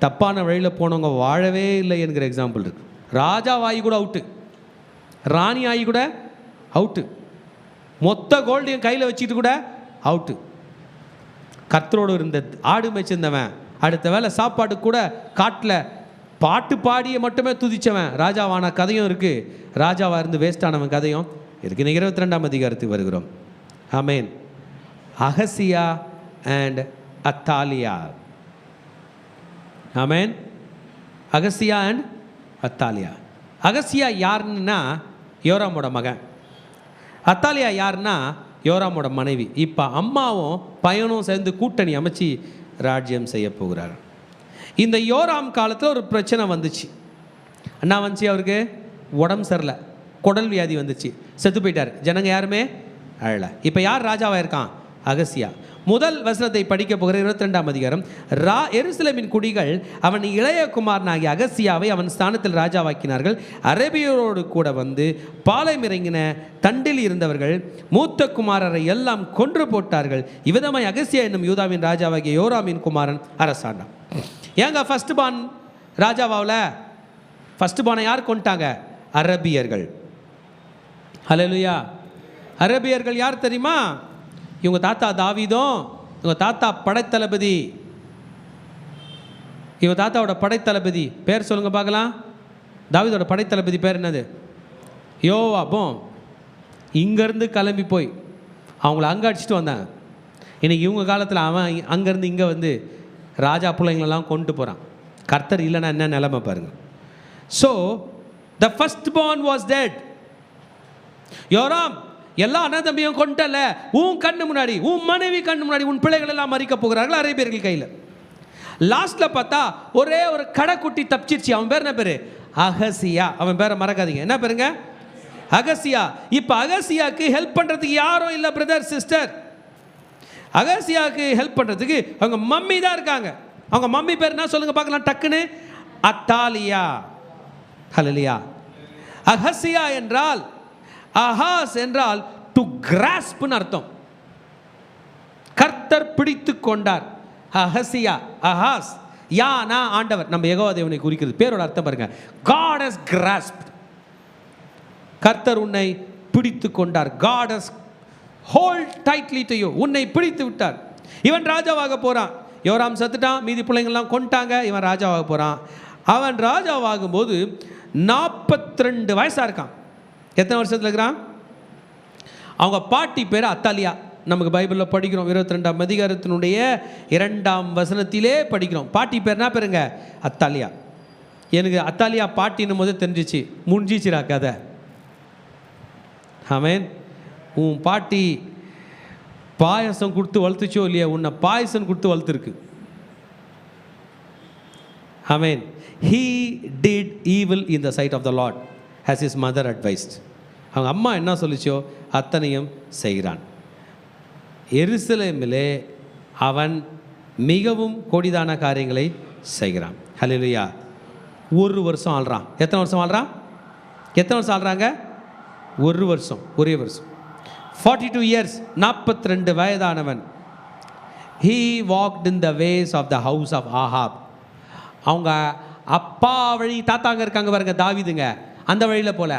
தப்பான வழியில் போனவங்க வாழவே இல்லை என்கிற எக்ஸாம்பிள் இருக்கு. ராஜாவாயி கூட அவுட்டு, ராணி ஆகி கூட அவுட்டு, மொத்த கோல்டையும் கையில் வச்சுக்கிட்டு கூட அவுட்டு. கர்த்தரோடு இருந்த ஆடு மேய்ச்சிருந்தவன் அடுத்த வேலை சாப்பாடு கூட காட்டில் பாட்டு பாடிய மட்டுமே துதிச்சவன் ராஜாவான கதையும் இருக்குது. ராஜாவாக இருந்து வேஸ்டானவன் கதையும் இருக்குது. இன்னைக்கு 22ஆம் அதிகாரத்துக்கு வருகிறோம். ஆமேன். அகசியா அண்ட் அத்தாலியா. ஆமேன். Ahaziah and அத்தாலியா. அகசியா யாருன்னா யோராமோட மகன். அத்தாலியா யாருன்னா யோராமோட மனைவி. இப்போ அம்மாவும் பையனும் சேர்ந்து கூட்டணி அமைச்சு ராஜ்யம் செய்ய போகிறார். இந்த யோராம் காலத்தில் ஒரு பிரச்சனை வந்துச்சு. என்ன வந்துச்சு? அவருக்கு உடம்பு சரியில்லை, குடல் வியாதி வந்துச்சு, செத்து போயிட்டார். ஜனங்க யாருமே அழலை. இப்போ யார் ராஜாவாக இருக்கான்? அகசியா. முதல் வசனத்தை படிக்க போகிற 22ஆம் அதிகாரம். எருசலேமின் குடிகள் அவன் இளைய குமாரனாகிய அகசியாவை அவன் ஸ்தானத்தில் ராஜாவாக்கினார்கள். அரேபியரோடு கூட வந்து பாளையம் இறங்கின தண்டில் இருந்தவர்கள் மூத்த குமாரரை எல்லாம் கொன்று போட்டார்கள். இவ்விதமாய் அகசியா என்னும் யூதாவின் ராஜாவாகிய யோராமின் குமாரன் அரசாண்டான். ஏங்க ஃபர்ஸ்ட் பான் ராஜாவாவில் ஃபர்ஸ்ட் பானை யார் கொண்டாங்க? அரபியர்கள். ஹல்லேலூயா. அரேபியர்கள் யார் தெரியுமா? இவங்க தாத்தா தாவீதும், இவங்க தாத்தா படைத்தளபதி. இவங்க தாத்தாவோட படைத்தளபதி பேர் சொல்லுங்க பார்க்கலாம். தாவீதோட படைத்தளபதி பேர் என்னது? யோவாபும். இங்கேருந்து கிளம்பி போய் அவங்கள அங்கே அடிச்சுட்டு வந்தாங்க. இன்றைக்கி இவங்க காலத்தில் அவன் அங்கேருந்து இங்கே வந்து ராஜா பிள்ளைங்களெல்லாம் கொண்டு போகிறான். கர்த்தர் இல்லைன்னா என்ன நிலைமை பாருங்கள். So the first born was dead. Joram எல்லா அண்ணன் தம்பியும் கொண்டல, உன் கண்ணு முன்னாடி, உன் மனைவி கண்ணு முன்னாடி உன் பிள்ளைகள் எல்லாம் மறிக்க போகிறார்கள் அரேபியர்கள் கையில். லாஸ்ட்டில் பார்த்தா ஒரே ஒரு கடைக்குட்டி தப்பிச்சிருச்சு. அவன் பேர் என்ன பேர்? அகசியா. அவன் பேரை மறக்காதீங்க. என்ன பேருங்க? அகசியா. இப்போ அகசியாவுக்கு ஹெல்ப் பண்ணுறதுக்கு யாரும் இல்லை பிரதர் சிஸ்டர். அகசியாவுக்கு ஹெல்ப் பண்ணுறதுக்கு அவங்க மம்மி தான் இருக்காங்க. அவங்க மம்மி பேர் என்ன சொல்லுங்க பார்க்கலாம் டக்குன்னு? அத்தாலியா. ஹல்லேலூயா. அகசியா என்றால், அஹாஸ் என்றால் டு கிராஸ்ப்னு அர்த்தம். கர்த்தர் பிடித்து கொண்டார். அகசியா, அஹாஸ், யானா ஆண்டவர், நம்ம யெகோவா தேவனை குறிக்கிறது. பேரோட அர்த்தம் பாருங்க, God has grasped. கர்த்தர் உன்னை பிடித்து கொண்டார். God has hold tightly to you. உன்னை பிடித்து விட்டார். இவன் ராஜாவாக போறான். யோராம் செத்துட்டான், மீதி பிள்ளைங்கள்லாம் கொண்டாங்க. இவன் ராஜாவாக போறான். அவன் ராஜாவாகும் போது 42 வயசாக இருக்கான். எத்தனை வருஷத்தில் இருக்கிறான்? அவங்க பாட்டி பேர் அத்தாலியா. நமக்கு பைபிளில் படிக்கிறோம் 22ஆம் அதிகாரத்தினுடைய 2ஆம் வசனத்திலே படிக்கிறோம். பாட்டி பேர் என்ன பேருங்க? அத்தாலியா. எனக்கு அத்தாலியா பாட்டின்னும் போது தெரிஞ்சிச்சு, முடிஞ்சிச்சுரா கதை. ஆமென். உன் பாட்டி பாயசம் கொடுத்து வளர்த்துச்சோ இல்லையா, உன்னை பாயசம் கொடுத்து வளர்த்துருக்கு. ஆமென். He did evil in the sight of the Lord as his mother advised. அவங்க அம்மா என்ன சொல்லிச்சோ அத்தனையும் செய்கிறான். எருசலேமிலே அவன் மிகவும் கொடிதான காரியங்களை செய்கிறான். ஹல்லேலூயா. ஒரு வருஷம் ஆள்றான். எத்தனை வருஷம் ஆள்றான்? எத்தனை வருஷம் ஆள்றாங்க? ஒரு வருஷம், ஒரே வருஷம். 42 years, 42 வயதானவன். He walked in the ways of the house of Ahab. அவங்க அப்பா வழி தாத்தாங்க இருக்காங்க பாருங்க, தாவீதுங்க, அந்த வழியில் போல.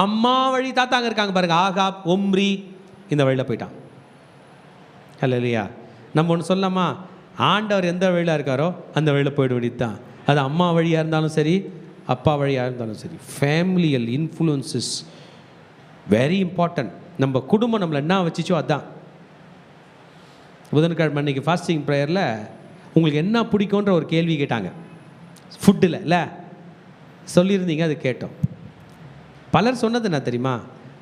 அம்மா வழி தாத்தாங்க இருக்காங்க பாருங்க, ஆகாப், ஒம்ரி, இந்த வழியில் போயிட்டான். ஹல்லேலூயா. நம்ம ஒன்று சொல்லலாமா? ஆண்டவர் எந்த வழியில் இருக்காரோ அந்த வழியில் போயிட வேண்டியது தான். அது அம்மா வழியாக இருந்தாலும் சரி, அப்பா வழியாக இருந்தாலும் சரி. Familial influences very important. நம்ம குடும்பம் நம்மளை என்ன வச்சிச்சோ அதுதான். புதன்கிழமை அன்றைக்கி ஃபாஸ்டிங் ப்ரேயரில் உங்களுக்கு என்ன பிடிக்குன்ற ஒரு கேள்வி கேட்டாங்க. ஃபுட்டில் இல்லை சொல்லியிருந்தீங்க, அது கேட்டோம். பலர் சொன்னது என்ன தெரியுமா?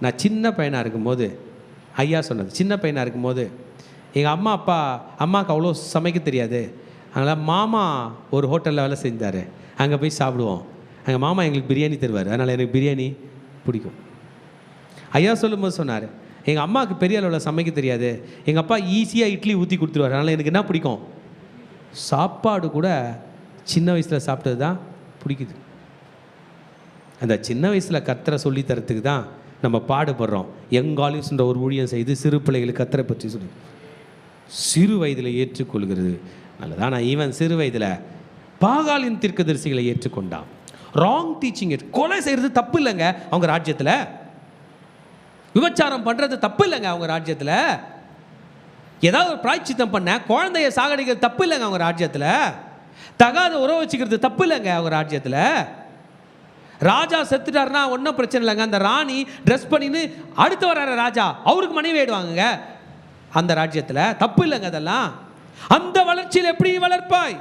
நான் சின்ன பையனாக இருக்கும்போது, ஐயா சொன்னது, சின்ன பையனாக இருக்கும்போது எங்கள் அம்மாவுக்கு அவ்வளோ சமைக்க தெரியாது. அதனால் மாமா ஒரு ஹோட்டலில் வேலை செஞ்சார், அங்கே போய் சாப்பிடுவோம். எங்கள் மாமா எங்களுக்கு பிரியாணி தருவார், அதனால் எனக்கு பிரியாணி பிடிக்கும். ஐயா சொல்லும்போது சொன்னார், எங்கள் அம்மாவுக்கு பெரிய அளவில் சமைக்க தெரியாது, எங்கள் அப்பா ஈஸியாக இட்லி ஊற்றி கொடுத்துருவார், அதனால் எனக்கு என்ன பிடிக்கும்? சாப்பாடு கூட சின்ன வயசில் சாப்பிட்டது தான் பிடிக்குது. அந்த சின்ன வயசில் கர்த்தரை சொல்லி தரத்துக்கு தான் நம்ம பாடுபடுறோம். எங்காலிஸ்ன்ற ஒரு ஊழியம் செய்து சிறு பிள்ளைகளுக்கு கர்த்தரை பற்றி சொல்லி சிறு வயதில் ஏற்றுக்கொள்கிறது நல்லதான். நான் ஈவன் சிறு வயதில் பாகாலின் தீர்க்கதரிசிகளை ஏற்றுக்கொண்டான். Wrong teaching. கொலை செய்கிறது தப்பு இல்லைங்க அவங்க ராஜ்யத்தில். விபச்சாரம் பண்ணுறது தப்பு இல்லைங்க அவங்க ராஜ்யத்தில். ஏதாவது ஒரு பிராய்ச்சித்தம் பண்ண குழந்தைய சாகடிக்கிறது தப்பு இல்லைங்க அவங்க ராஜ்யத்தில். தகாத உறவு வச்சுக்கிறது தப்பு இல்லைங்க அவங்க ராஜ்யத்தில். ராஜா செத்துட்டாருன்னா ஒன்றும் பிரச்சனை இல்லைங்க. அந்த ராணி ட்ரெஸ் பண்ணின்னு அடுத்து வர்ற ராஜா அவருக்கு மனைவி ஆயிடுவாங்க அந்த ராஜ்யத்தில். தப்பு இல்லைங்க அதெல்லாம். அந்த வளர்ச்சியில் எப்படி வளர்ப்பாய்?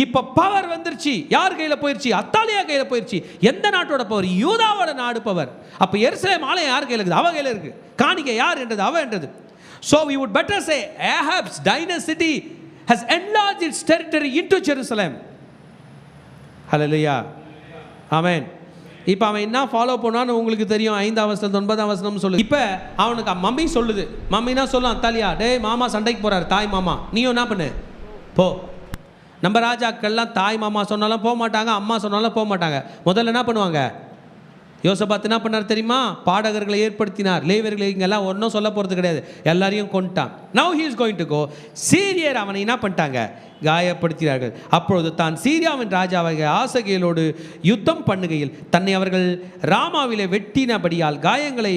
இப்போ பவர் வந்துருச்சு. யார் கையில் போயிடுச்சு? அத்தாலியா கையில் போயிடுச்சு. எந்த நாட்டோட பவர்? யூதாவோட நாடு பவர். அப்போ எருசலேம் ஆலயம் யார் கையில் இருக்குது? அவ கையில் இருக்குது. காணிக்கை யார் என்றது? அவ என்றது. So we would better say Ahab's dynasty has enlarged its territory into Jerusalem. Hallelujah. Amen. இப்போ அவன் என்ன ஃபாலோ பண்ணான்னு உங்களுக்கு தெரியும். 5ஆம் வசனம் 9ஆம் வசனம் சொல்லு. இப்போ அவனுக்கு மம்மி சொல்லுது. மம்மினா சொல்லும் அத்தாலியா, டேய் மாமா சண்டைக்கு போகிறாரு, தாய் மாமா, நீயும் என்ன பண்ணு போ. நம்ம ராஜாக்கள்லாம் தாய் மாமா சொன்னாலும் போக மாட்டாங்க, அம்மா சொன்னாலும் போக மாட்டாங்க. முதல்ல என்ன பண்ணுவாங்க? யோசபாத் என்ன பண்ணார் தெரியுமா? பாடகர்களை ஏற்படுத்தினார். லேவியர்களை இங்கெல்லாம் ஒன்றும் சொல்ல போகிறது கிடையாது, எல்லாரையும் கொண்டுட்டான். Now he is going to go. சீரியர் அவனை என்ன பண்ணிட்டாங்க? காயப்படுத்தினார்கள். அப்பொழுது தான் சீரியாவின் ராஜாவாகிய ஆசகேலோடு யுத்தம் பண்ணுகையில் தன்னை அவர்கள் ராமாவிலே வெட்டினபடியால் காயங்களை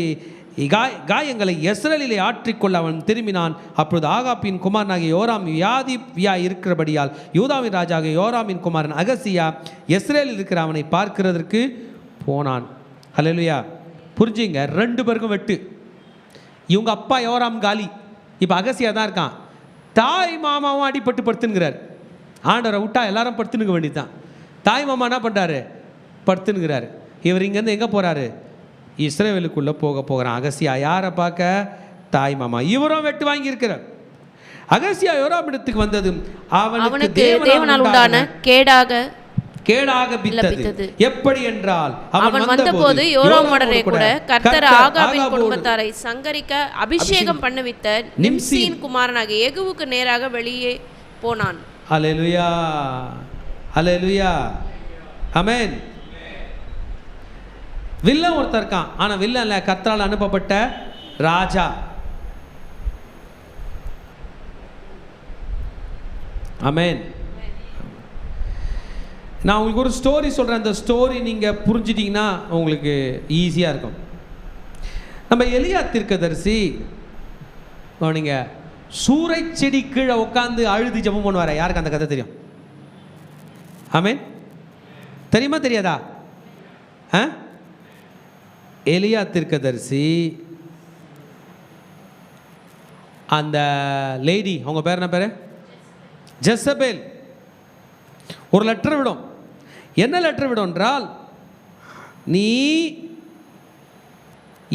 காயங்களை யெஸ்ரேலிலே ஆற்றிக்கொள்ள அவன் திரும்பினான். அப்பொழுது ஆகாப்பின் குமாரனாகிய யோராம் வியாதியா இருக்கிறபடியால் யூதாவின் ராஜாக யோராமின் குமாரன் அகசியா யெஸ்ரேலில் இருக்கிற அவனை பார்க்கிறதற்கு போனான். ஹல்லேலூயா. புரிஞ்சுங்க, 2 பேருக்கும் வெட்டு. இவங்க அப்பா யோராம் காலி, இப்போ அகசியா தான் இருக்கான். தாய் மாமாவும் அடிபட்டு படுத்துனுங்கிறார். ஆண்டவரை விட்டா எல்லாரும் படுத்துனுக்க வேண்டியதுதான். தாய் மாமா என்ன பண்ணுறாரு? படுத்துனுங்கிறாரு. இவர் இங்கேருந்து எங்கே போகிறாரு? இஸ்ரவேலுக்குள்ளே போகிறான். அகசியா யாரை பார்க்க? தாய் மாமா. இவரும் வெட்டு வாங்கியிருக்கிறார். அகசியா யோராம் இடத்துக்கு வந்ததும் அவனுக்கு தேவனால் உண்டான கேடாக பித்தது. எப்படி என்றால் அவன் வந்தபோது யோராமுடனே கூட கர்த்தர் ஆகாபின் குடும்பத்தாரை சங்கரிக்க அபிஷேகம் பண்ணுவித்த நிம்சியின் குமாரனாகிய யெகூவுக்கு நேராக வெளியே போனான். அல்லேலூயா, அல்லேலூயா, ஆமென். வில்லன் ஒருத்தர் இருக்கான், ஆனால் வில்லன் இல்லை, கர்த்தரால் அனுப்பப்பட்ட ராஜா. ஆமென். நான் உங்களுக்கு ஒரு ஸ்டோரி சொல்கிறேன். அந்த ஸ்டோரி நீங்கள் புரிஞ்சிட்டிங்கன்னா உங்களுக்கு ஈஸியாக இருக்கும். நம்ம எலியா தீர்க்கதரிசி நீங்கள் சூறை செடி கீழே உட்காந்து அழுது ஜெபம் பண்ணுவார். யாருக்கு அந்த கதை தெரியும்? ஆமென். தெரியுமா தெரியாதா? எலியா தீர்க்கதரிசி அந்த லேடி, அவங்க பேர் என்ன பேர்? ஜெசபேல். ஒரு லெட்டர் விடும். என்ன லெட்டர் விடும் என்றால், நீ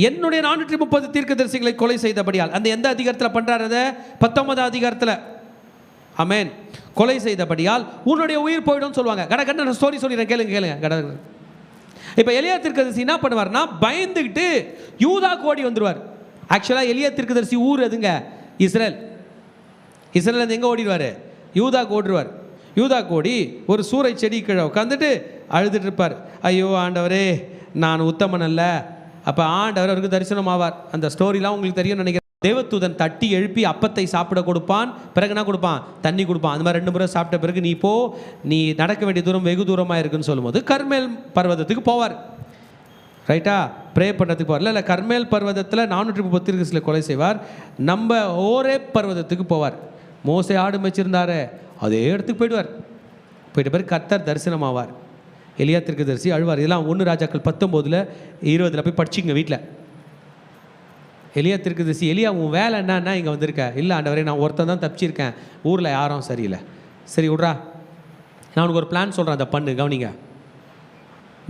என்னுடைய 430 தீர்க்கதரிசிகளை கொலை செய்தபடியால், அந்த எந்த அதிகாரத்தில் பண்ணுறாரு? 19ஆம் அதிகாரத்தில். ஆமென். கொலை செய்தபடியால் உன்னுடைய உயிர் போயிடும் சொல்லுவாங்க. கடை ஸ்டோரி சொல்லிடுறேன், கேளுங்க கடை. இப்போ எலியா தீர்க்கதரிசி என்ன பண்ணுவார்னா, பயந்துக்கிட்டு யூதா கோடி வந்துடுவார். ஆக்சுவலாக எலியா தீர்க்கதரிசி ஊர் எதுங்க? இஸ்ரேல். இஸ்ரேல் எங்கே ஓடிடுவார்? யூதா ஓடுவார். யூதா கோடி ஒரு சூறை செடி கீழே உட்காந்துட்டு அழுதுட்டு இருப்பார். ஐயோ ஆண்டவரே, நான் உத்தமன் அல்ல. அப்போ ஆண்டவர் அவருக்கு தரிசனம் ஆவார். அந்த ஸ்டோரிலாம் உங்களுக்கு தெரியும் நினைக்கிறேன். தேவதூதன் தட்டி எழுப்பி அப்பத்தை சாப்பிட கொடுப்பான். பிறகு என்ன கொடுப்பான்? தண்ணி கொடுப்பான். அந்த மாதிரி 2 முறை சாப்பிட்ட பிறகு நீ நடக்க வேண்டிய தூரம் வெகு தூரமாக இருக்குன்னு சொல்லும்போது கர்மேல் பர்வதத்துக்கு போவார். ரைட்டா? ப்ரே பண்ணுறதுக்கு போவார். இல்லை கர்மேல் பர்வதத்தில் 430 தீர்க்கதரிசிகளை கொலை செய்வார். நம்ம ஓரே பர்வதத்துக்கு போவார். மோசே ஆடு மேய்ச்சிருந்தாரு, அதே இடத்துக்கு போயிட்ட பிறகு கர்த்தர் தரிசனம் ஆவார். எலியா தீர்க்கதரிசி அழுவார். இதெல்லாம் 1 ராஜாக்கள் 19:20 போய் படிச்சிங்க வீட்டில். எலியா தீர்க்கதரிசி, எலியா உன் வேலை என்னன்னா இங்கே வந்திருக்க? இல்லை ஆண்டவரே, நான் ஒருத்தன் தான் தப்பிச்சிருக்கேன், ஊரில் யாரும் சரியில்லை. சரி விட்றா, நான் உனக்கு ஒரு பிளான் சொல்கிறேன், அதை பண்ணு, கவனிங்க.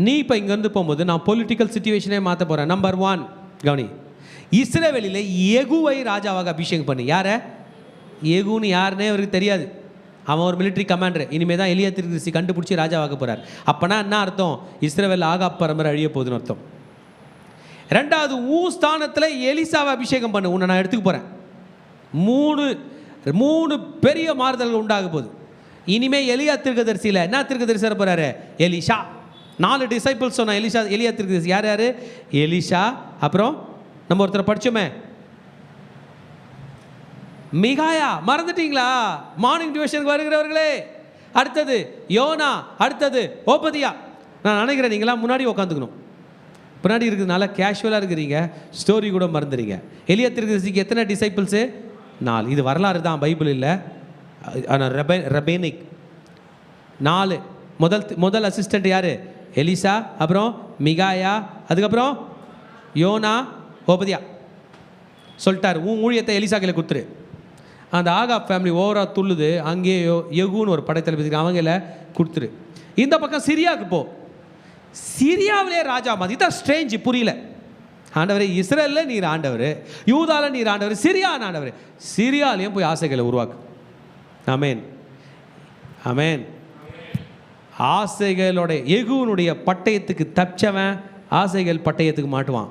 நீ இப்போ இங்கேருந்து போகும்போது நான் பொலிட்டிக்கல் சிச்சுவேஷனே மாற்ற போகிறேன். நம்பர் 1 கவனி, இஸ்ரவேலில் யெகூவை ராஜாவாக அபிஷேகம் பண்ணு. யாரை? யெகூன்னு யாருன்னே அவருக்கு தெரியாது. அவன் ஒரு மிலிட்ரி கமாண்டர். இனிமேல் தான் எலியா தீர்க்கதரிசி கண்டுபிடிச்சி ராஜாவாக போகிறார். அப்போனா என்ன அர்த்தம்? இஸ்ரவேல் ஆகாப் பரம்பரை அழிய போகுதுன்னு அர்த்தம். 2வது, ஸ்தானத்தில் எலிசாவை அபிஷேகம் பண்ணு. உன்னை நான் எடுத்துக்க போகிறேன். 3 பெரிய மாறுதல்கள் உண்டாக போகுது. இனிமேல் எலியா தீர்க்கதரிசியில் என்ன தீர்க்கதரிசி வர போகிறாரு? எலிஷா. 4 டிசைபிள்ஸ் சொன்ன எலியா தீர்க்கதரிசி யார் யார்? எலிஷா, அப்புறம் நம்ம ஒருத்தர் படித்தோமே மிகாயா. மறந்துட்டீங்களா? மார்னிங் டியூஷனுக்கு வருகிறவர்களே. அடுத்தது யோனா, அடுத்தது ஓபதியா. நான் நினைக்கிறேன் நீங்களாம் முன்னாடி உட்காந்துக்கணும். பின்னாடி இருக்கிறதுனால கேஷுவலாக இருக்கிறீங்க, ஸ்டோரி கூட மறந்துறீங்க. எலியா தீர்க்கதரிசிக்கு எத்தனை டிசைபிள்ஸு? 4. இது வரலாறு தான், பைபிள் இல்லை. ஆனால் ரபேனிக் 4. முதல் அசிஸ்டண்ட் யார்? எலிசா, அப்புறம் மிகாயா, அதுக்கப்புறம் யோனா, ஓபதியா. சொல்லிட்டார், உன் ஊழியத்தை எலிசா கையில் கொடுத்துரு. அந்த ஆகாப் ஃபேமிலி ஓவராக துள்ளுது. அங்கேயோ யெகூன்னு ஒரு படைத்தளபதி அவங்கள கொடுத்துரு. இந்த பக்கம் சிரியாவுக்கு போ. சிரியாவிலே ராஜா மாதிரி. இதான் ஸ்ட்ரேஞ்சு, புரியல. ஆண்டவர் இஸ்ரேலில் நீர் ஆண்டவர், யூதாவில் நீர் ஆண்டவர், சிரியா ஆண்டவர். சிரியாலையும் போய் ஆசைகளை உருவாக்கு. ஆமேன், ஆமேன். ஆசைகளோட யெகூனுடைய பட்டயத்துக்கு தப்பிச்சவன் ஆசைகள் பட்டயத்துக்கு மாட்டுவான்.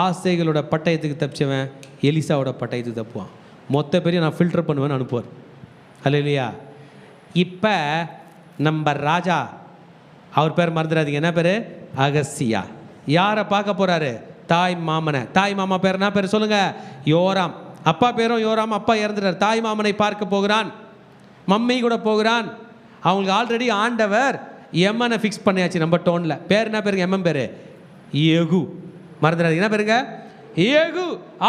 ஆசைகளோட பட்டயத்துக்கு தப்பிச்சவன் எலிசாவோட பட்டயத்துக்கு தப்புவான். மொத்த பேரையும் நான் ஃபில்டர் பண்ணுவேன்னு அனுப்புவார். அல்லேலூயா. இப்போ நம்ம ராஜா, அவர் பேர் மறந்துடாதீங்க, என்ன பேர்? அகசியா. யாரை பார்க்க போகிறாரு? தாய் மாமனை. தாய் மாமா பேர் என்ன பேர் சொல்லுங்க? யோராம். அப்பா பேரும் யோராம். அப்பா இறந்துட்டார். தாய் மாமனை பார்க்க போகிறான். மம்மி கூட போகிறான். அவங்களுக்கு ஆல்ரெடி ஆண்டவர் எம்மனை ஃபிக்ஸ் பண்ணியாச்சு நம்ம டோனில். பேர் என்ன பேருங்க? எம்எம் பேர் யெகூ. மறந்துடாதீங்க, என்ன பேருங்க? ஏகு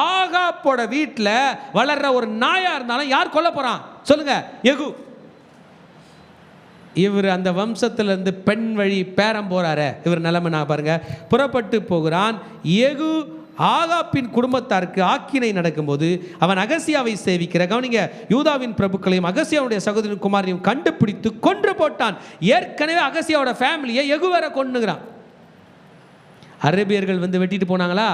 ஆகாப்போட வீட்டில் வளர்ற ஒரு நாயா இருந்தாலும் யார் கொல்ல போறான் சொல்லுங்க? ஏகு. இவர் அந்த வம்சத்திலிருந்து பெண் வழி பேரம் போறாரு. இவர் நிலைமை நான் பாருங்க. புறப்பட்டு போகிறான். ஏகு ஆகாப்பின் குடும்பத்தாருக்கு ஆக்கினை நடக்கும்போது அவன் அகசியாவை சேவிக்கிற கவனிங்க யூதாவின் பிரபுக்களையும் அகசியாவுடைய சகோதரன் குமாரையும் கண்டுபிடித்து கொன்று போட்டான். ஏற்கனவே அகசியாவோட ஃபேமிலியை எகு வேற கொன்னுகிறான். அரேபியர்கள் வந்து வெட்டிட்டு போனாங்களா?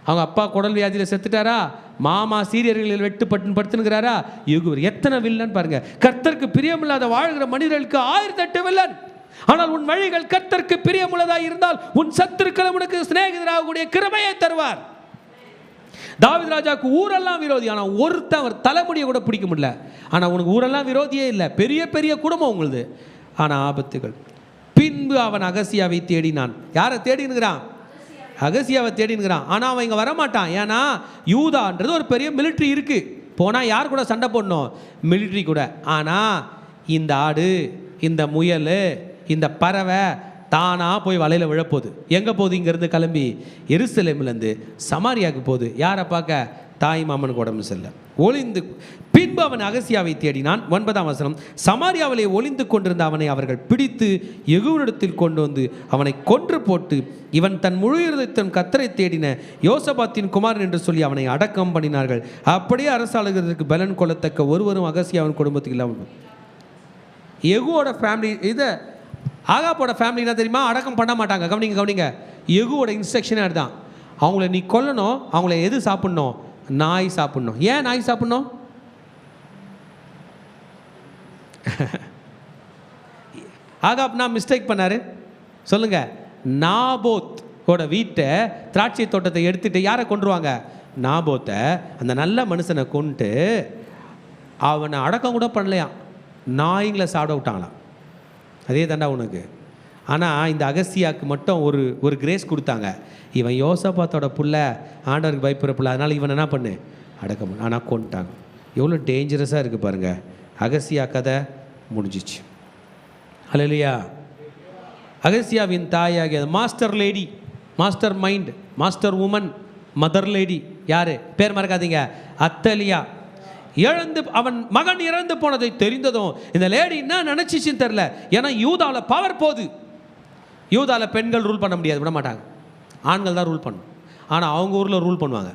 அவங்க அப்பா குடல் வியாதியில் செத்துட்டாரா? மாமா சீரியர்களில் வெட்டுப்பட்டு படுத்துனுங்கிறாரா? எகுவர் எத்தனை வில்லன் பாருங்க. கர்த்தருக்கு பிரியமில்லாத வாழ்கிற மனிதர்களுக்கு 1008 வில்லன். ஆனால் உன் வழிகள் கர்த்தருக்கு பிரியமுள்ளதாக இருந்தால் உன் சத்துருக்கள் உனக்கு சிநேகிதராகக்கூடிய கிருபையை தருவார். தாவீது ராஜாவுக்கு ஊரெல்லாம் விரோதி, ஆனால் ஒருத்தன் அவர் தலைமுடியை கூட பிடிக்க முடியல. ஆனால் உனக்கு ஊரெல்லாம் விரோதியே இல்லை, பெரிய பெரிய குடும்பம் உங்களுது, ஆனால் ஆபத்துகள். பின்பு அவன் அகசியாவை தேடினான். யாரை தேடினுங்கிறான்? அகசியாவை தேடினுங்கிறான். ஆனால் அவன் இங்கே வரமாட்டான். ஏன்னா யூதான்றது ஒரு பெரிய மிலிட்ரி இருக்கு. போனால் யார் கூட சண்டை போடணும்? மிலிட்ரி கூட. ஆனால் இந்த ஆடு, இந்த முயல், இந்த பறவை தானா போய் வலையில் விழப்போகுது. எங்கே போகுது? இங்கேருந்து கிளம்பி எருசலேம்லேருந்து சமாரியாவுக்கு போகுது. யாரை பார்க்க? தாய் மாமனுக்கு உடம்பு செல்ல. ஒளிந்து பின்பு அவன் அகசியாவை தேடினான். 9ஆம் வசனம். சமாரியாவிலே ஒளிந்து கொண்டிருந்த அவனை அவர்கள் பிடித்து யெகூவினிடத்தில் கொண்டு வந்து அவனை கொன்று போட்டு இவன் தன் முழு இருதயத்தின் கர்த்தரை தேடின யோசபாத்தின் குமாரன் என்று சொல்லி அவனை அடக்கம் பண்ணினார்கள். அப்படியே அரசாளுகிறதுக்கு பலன் கொள்ளத்தக்க ஒருவரும் அகசியாவின் குடும்பத்துக்கு இல்லாமல். யெகூவோட ஃபேமிலி இதை ஆகாப்போட ஃபேமிலி என்ன தெரியுமா? அடக்கம் பண்ண மாட்டாங்க. கவனிங்க கவனிங்க. யெகூவோட இன்ஸ்ட்ரக்ஷனே அதுதான். அவங்கள நீ கொல்லணும். அவங்கள எது சாப்பிட்ணும்? நாய் சாப்பிட்ணும். ஏன் நாய் சாப்பிட்ணும்? ஆகாப்னா மிஸ்டேக் பண்ணாரு சொல்லுங்க. நாபோத் ஓட வீட்டை திராட்சை தோட்டத்தை எடுத்துட்டு யாரை கொண்டுருவாங்க? நாபோத்தை, அந்த நல்ல மனுஷனை கொண்டு அவனை அடக்கம் கூட பண்ணலையா, நாய்களை சாப்பிட விட்டாங்களாம். அதே தாண்டா உனக்கு. ஆனால் இந்த அகசியாவுக்கு மட்டும் ஒரு கிரேஸ் கொடுத்தாங்க. இவன் யோசபாத்தோட புள்ள, ஆண்டவருக்கு பயப்படுற புள்ள, அதனால் இவன் என்ன பண்ணு? அடக்கம் பண்ணு. ஆனால் கொண்டுட்டாங்க. எவ்வளோ டேஞ்சரஸாக இருக்குது பாருங்கள். அகசியா கதை முடிஞ்சிச்சு. ஹல்லேலூயா. அகசியாவின் தாயாகிய master lady, master mind, master woman, mother lady யார்? பேர் மறக்காதீங்க, அத்தலியா. அவன் மகன் இறந்து போனதை தெரிந்ததும் இந்த லேடி என்ன நினைச்சிச்சுன்னு தெரியல. ஏன்னா யூதால பவர் போகுது. யூதால பெண்கள் ரூல் பண்ண முடியாது, விட மாட்டாங்க. ஆண்கள் தான் ரூல் பண்ணணும். ஆனால் அவங்க ஊரில் ரூல் பண்ணுவாங்க.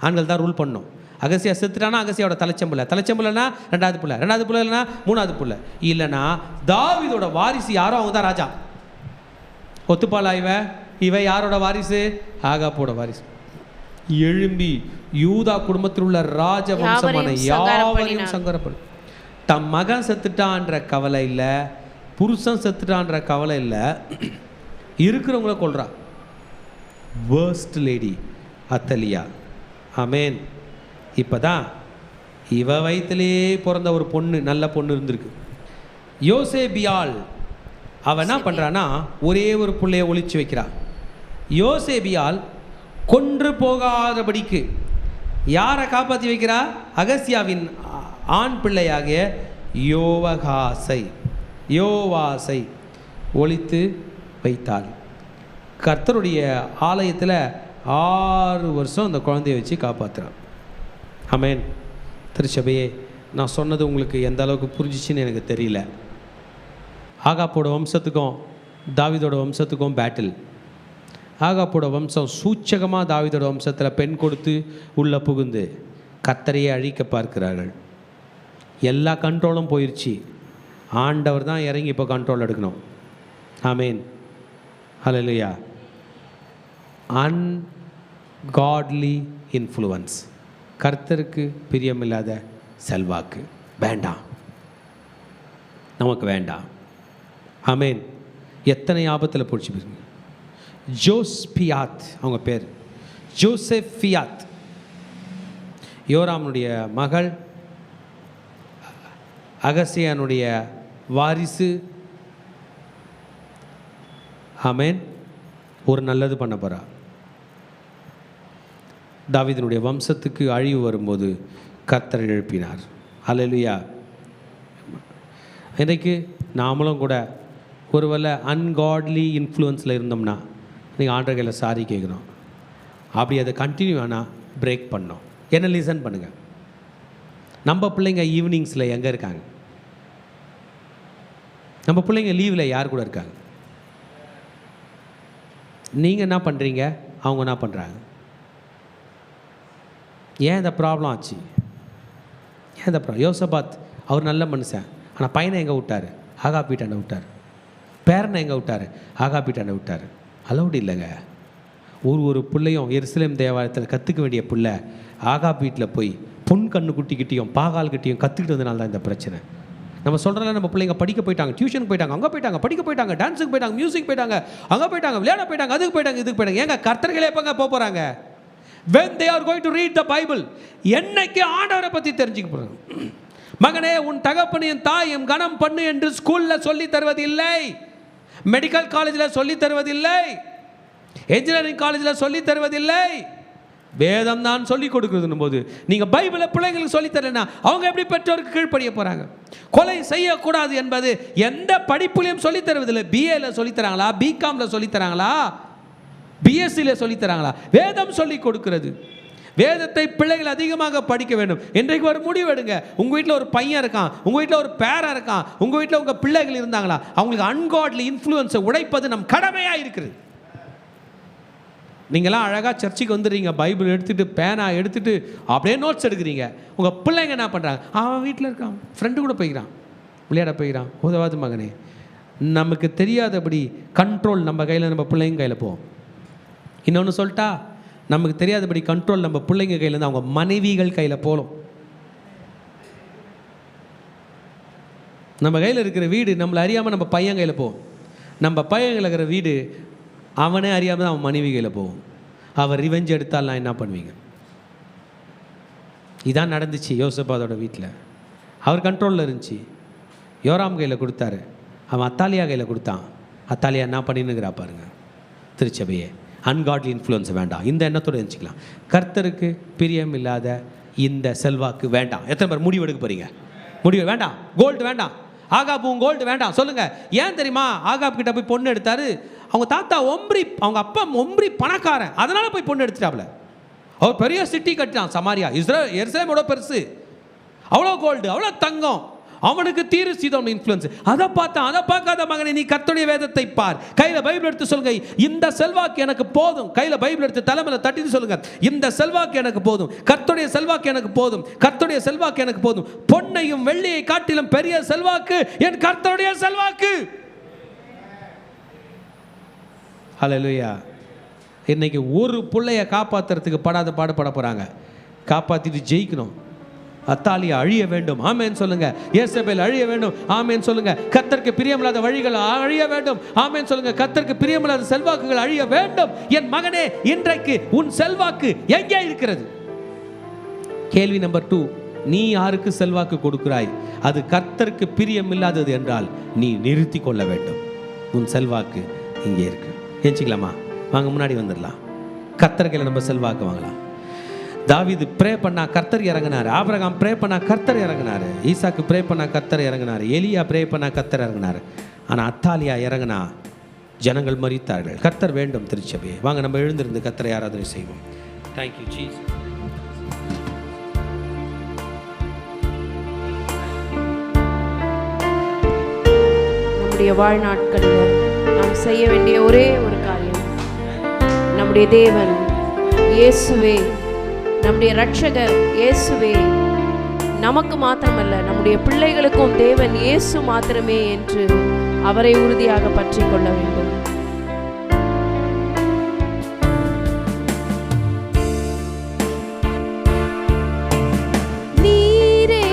ஆண்கள் தான் ரூல் பண்ணணும். அகசியா செத்துட்டானா அகசியாவோட தலைச்சம்புலனா ரெண்டாவது புள்ள இல்லைனா மூணாவது புள்ள, இல்லைனா தாவீதோட வாரிசு யாரோ அவங்க தான் ராஜா. ஒத்துப்பாளா? இவ யாரோட வாரிசு? ஆகாப்போட வாரிசு. எழும்பி யூதா குடும்பத்தில் உள்ள ராஜவம்சமான யாவரையும் சங்கரப்படும். தம் மகன் செத்துட்டான்ற கவலை இல்லை, புருஷன் செத்துட்டான்ற கவலை இல்லை, இருக்கிறவங்கள கொள்றா. Worst lady Attalia. ஆமேன். இப்போதான் இவ வயிற்றுலேயே பிறந்த ஒரு பொண்ணு, நல்ல பொண்ணு இருந்திருக்கு, யோசேபியாள். அவன் என்ன பண்ணுறான்னா ஒரே ஒரு பிள்ளைய ஒளிச்சு வைக்கிறா. யோசேபியாள் கொன்று போகாதபடிக்கு யாரை காப்பாற்றி வைக்கிறா? அகசியாவின் ஆண் பிள்ளையாகிய யோவாசை ஒளித்து வைத்தாள். கர்த்தருடைய ஆலயத்தில் 6 வருஷம் அந்த குழந்தைய வச்சு காப்பாற்றுறான். ஆமென். திருச்சபையே, நான் சொன்னது உங்களுக்கு எந்த அளவுக்கு புரிஞ்சிச்சின்னு எனக்கு தெரியல. ஆகாப்போட வம்சத்துக்கும் தாவீதோட வம்சத்துக்கும் பேட்டில். ஆகாப்போட வம்சம் சூச்சகமாக தாவீதோட வம்சத்தில் பெண் கொடுத்து உள்ள புகுந்து கர்த்தரையே அழிக்க பார்க்கிறார்கள். எல்லா கண்ட்ரோலும் போயிடுச்சு. ஆண்டவர் தான் இறங்கி இப்போ கண்ட்ரோல் எடுக்கணும். ஆமேன். ஹல்லேலூயா. அன்காட்லி இன்ஃப்ளூவன்ஸ், கர்த்தருக்கு பிரியமில்லாத செல்வாக்கு வேண்டாம், நமக்கு வேண்டாம். ஆமேன். எத்தனை ஆபத்தில் பிடிச்சி போயிருங்க. ஜோஸ்பியாத் அவங்க பேர், ஜோசெஃபியாத், யோராமுடைய மகள், அகசியானுடைய வாரிசு. ஆமேன். ஒரு நல்லது பண்ண போறா. தாவீதினுடைய வம்சத்துக்கு அழிவு வரும்போது கர்த்தர் எழுப்பினார். ஹல்லேலூயா. இன்றைக்கு நாமளும் கூட ஒருவேளை அன்காட்லி இன்ஃப்ளூயன்ஸில் இருந்தோம்னா நீங்கள் ஆண்டவர்களை சாரி கேட்குறோம். அப்படி அதை கண்டினியூ ஆனால் பிரேக் பண்ணோம். என்ன லிசன் பண்ணுங்கள், நம்ம பிள்ளைங்க ஈவினிங்ஸில் எங்கே இருக்காங்க? நம்ம பிள்ளைங்க லீவில் யார் கூட இருக்காங்க? நீங்கள் என்ன பண்ணுறீங்க, அவங்க என்ன பண்ணுறாங்க? ஏன் இந்த ப்ராப்ளம் ஆச்சு? ஏன் இந்த யோசபாத் அவர் நல்ல மனுஷன், ஆனால் பையனை எங்கே விட்டார்? ஆகாப் வீட்டாண்ட விட்டார். பேரனை எங்கே விட்டார்? ஆகாப் வீட்டாண்ட விட்டார். அலௌடு இல்லைங்க. ஒரு பிள்ளையும் எருசலேம் தேவாலயத்தில் கற்றுக்க வேண்டிய பிள்ளை ஆகாப் வீட்டில் போய் பொன் கண்ணுக்குட்டிக்கிட்டையும் பாகால் கிட்டையும் கற்றுக்கிட்டு வந்தனால தான் இந்த பிரச்சனை. நம்ம சொல்கிறல நம்ம பிள்ளைங்க படிக்க போயிட்டாங்க, டியூஷன் போயிட்டாங்க, அங்கே போயிட்டாங்க, படிக்க போயிட்டாங்க, டான்ஸுக்கு போயிட்டாங்க, மியூசிக் போயிட்டாங்க, அங்கே போயிட்டாங்க, விளையாட போயிட்டாங்க, அதுக்கு போயிட்டாங்க, இதுக்கு போயிட்டாங்க. ஏங்க கர்த்தர்களே எப்போங்க போக போகிறாங்க? when they are going to read the Bible, என்னைக்கு ஆண்டவரை பற்றி தெரிஞ்சுக்க போகிறாங்க. மகனே, உன் தகப்பனையும் தாயும் கனம் பண்ணு என்று ஸ்கூலில் சொல்லி தருவதில்லை, மெடிக்கல் காலேஜில் சொல்லி தருவதில்லை, என்ஜினியரிங் காலேஜில் சொல்லி தருவதில்லை, வேதம் தான் சொல்லி கொடுக்குறதுன்னு போது நீங்கள் பைபிளை பிள்ளைங்களுக்கு சொல்லித்தரேன்னா அவங்க எப்படி பெற்றோருக்கு கீழ்ப்படிய போகிறாங்க? கொலை செய்யக்கூடாது என்பது எந்த படிப்புலையும் சொல்லித் தருவதில்லை. பிஏல சொல்லித்தராங்களா, பிகாமில் சொல்லித்தராங்களா, பிஎஸ்சியில் சொல்லித்தராங்களா? வேதம் சொல்லி கொடுக்கிறது. வேதத்தை பிள்ளைகள் அதிகமாக படிக்க வேண்டும். இன்றைக்கு ஒரு முடிவு எடுங்க. உங்கள் வீட்டில் ஒரு பையன் இருக்கான், உங்கள் வீட்டில் ஒரு பேரன் இருக்கான், உங்கள் வீட்டில் உங்கள் பிள்ளைகள் இருந்தாங்களா, அவங்களுக்கு அன்காட்லி இன்ஃப்ளூயன்ஸை உடைப்பது நம் கடமையாக இருக்கிறது. நீங்களாம் அழகாக சர்ச்சுக்கு வந்துடுறீங்க, பைபிள் எடுத்துகிட்டு பேனா எடுத்துகிட்டு அப்படியே நோட்ஸ் எடுக்கிறீங்க. உங்கள் பிள்ளைங்க என்ன பண்ணுறாங்க? அவன் வீட்டில் இருக்கான், ஃப்ரெண்டு கூட போய்க்கிறான், விளையாட போய்க்கிறான். உதவாது மகனே, நமக்கு தெரியாதபடி கண்ட்ரோல் நம்ம கையில், நம்ம பிள்ளைங்க கையில் போகும். இன்னொன்று சொல்லிட்டா, நமக்கு தெரியாதபடி கண்ட்ரோல் நம்ம பிள்ளைங்க கையிலேருந்து அவங்க மனைவிகள் கையில் போகணும். நம்ம கையில் இருக்கிற வீடு நம்மளை அறியாமல் நம்ம பையன் கையில் போகும். நம்ம பையன் கையில் இருக்கிற வீடு அவனே அறியாமல் தான் அவன் மனைவி கையில் போகும். அவர் ரிவெஞ்ச் எடுத்தாலாம் என்ன பண்ணுவீங்க? இதான் நடந்துச்சு யோசபாதோட வீட்டில். அவர் கண்ட்ரோலில் இருந்துச்சு. யோராம் கையில் கொடுத்தாரு, அவன் அத்தாலியா கையில் கொடுத்தான். அத்தாலியா என்ன பண்ணினுங்கிறா பாருங்க. திருச்சபையே, அன்காட்லி இன்ஃப்ளூயன்ஸ் வேண்டாம், இந்த எண்ணத்தோடு இருந்துச்சிக்கலாம். கர்த்தருக்கு பிரியம் இல்லாத இந்த செல்வாக்கு வேண்டாம். எத்தனை பேர் முடிவு எடுக்க போறீங்க? முடிவு வேண்டாம். கோல்டு வேண்டாம். ஆகாப் கோல்டு வேண்டாம். சொல்லுங்க, ஏன் தெரியுமா? ஆகாப் கிட்ட போய் பொண்ணு எடுத்தாரு. அவங்க தாத்தா ஒம்ரி, அவங்க அப்பா ஒம்ரி பணக்காரன், அதனால போய் பொண்ணு எடுத்துட்டாப்ல. அவர் பெரிய சிட்டி கட்டினான், சமாரியா. எருசலேமோட பெருசு, அவ்வளோ கோல்டு, அவ்வளோ தங்கம். அவனுக்கு தீரு சீதம் இன்ஃப்ளூயன்ஸ். அதை பார்த்தான். அதை பார்க்காத மகனே, நீ கர்த்தருடைய வேதத்தை பார். கையில் பைபிள் எடுத்து சொல்லுங்க, இந்த செல்வாக்கு எனக்கு போதும். கையில் பைபிள் எடுத்து தலைமையில தட்டிட்டு சொல்லுங்க, இந்த செல்வாக்கு எனக்கு போதும், கர்த்தருடைய செல்வாக்கு எனக்கு போதும், கர்த்தருடைய செல்வாக்கு எனக்கு போதும். பொன்னையும் வெள்ளியை காட்டிலும் பெரிய செல்வாக்கு என் கர்த்தருடைய செல்வாக்கு. ஹல்லேலூயா. இன்னைக்கு ஒரு பிள்ளைய காப்பாற்றுறதுக்கு படாத பாடுபட போகிறாங்க. காப்பாற்றிட்டு ஜெயிக்கணும். அத்தாலியா அழிய வேண்டும், ஆமேன் சொல்லுங்க. யேசபேல் அழிய வேண்டும், ஆமேன் சொல்லுங்க. கர்த்தருக்கு பிரியமில்லாத வழிகள் அழிய வேண்டும், ஆமேன் சொல்லுங்க. கர்த்தருக்கு பிரியமில்லாத செல்வாக்குகள் அழிய வேண்டும். என் மகனே, இன்றைக்கு உன் செல்வாக்கு எங்கே இருக்கிறது? கேள்வி நம்பர் 2, நீ யாருக்கு செல்வாக்கு கொடுக்கிறாய்? அது கர்த்தருக்கு பிரியமில்லாதது என்றால் நீ நிறுத்தி கொள்ள வேண்டும். உன் செல்வாக்கு இங்கே இருக்கு. ஏஞ்சிக்கலாமா? வாங்க, முன்னாடி வந்துடலாம். கர்த்தர்களை நம்ம செல்வாக்கு வாங்கலாம். தாவீது ப்ரே பண்ணா கர்த்தர் இறங்கினார். ஆபிரகாம் ப்ரே பண்ணா கர்த்தர் இறங்கினார். ஈசாக்கு ப்ரே பண்ணா கர்த்தர் இறங்கினார். எலியா ப்ரே பண்ணா கர்த்தர் இறங்கினார். ஆனால் அத்தாலியா இறங்கினா ஜனங்கள் மரித்தார்கள். கர்த்தர் வேண்டும் திருச்சபையே. வாங்க, நம்ம எழுந்திருந்து கர்த்தரை ஆராதனை செய்வோம். Thank you Jesus. நம்முடைய வாழ்நாட்களில் நாம் செய்ய வேண்டிய ஒரே ஒரு காரியம், நம்முடைய தேவன் இயேசுவே, நம்முடைய இரட்சகர் இயேசுவே, நமக்கு மாத்திரமல்ல நம்முடைய பிள்ளைகளுக்கும் தேவன் இயேசு மாத்திரமே என்று அவரை உறுதியாக பற்றிக் கொள்ள வேண்டும். நீரே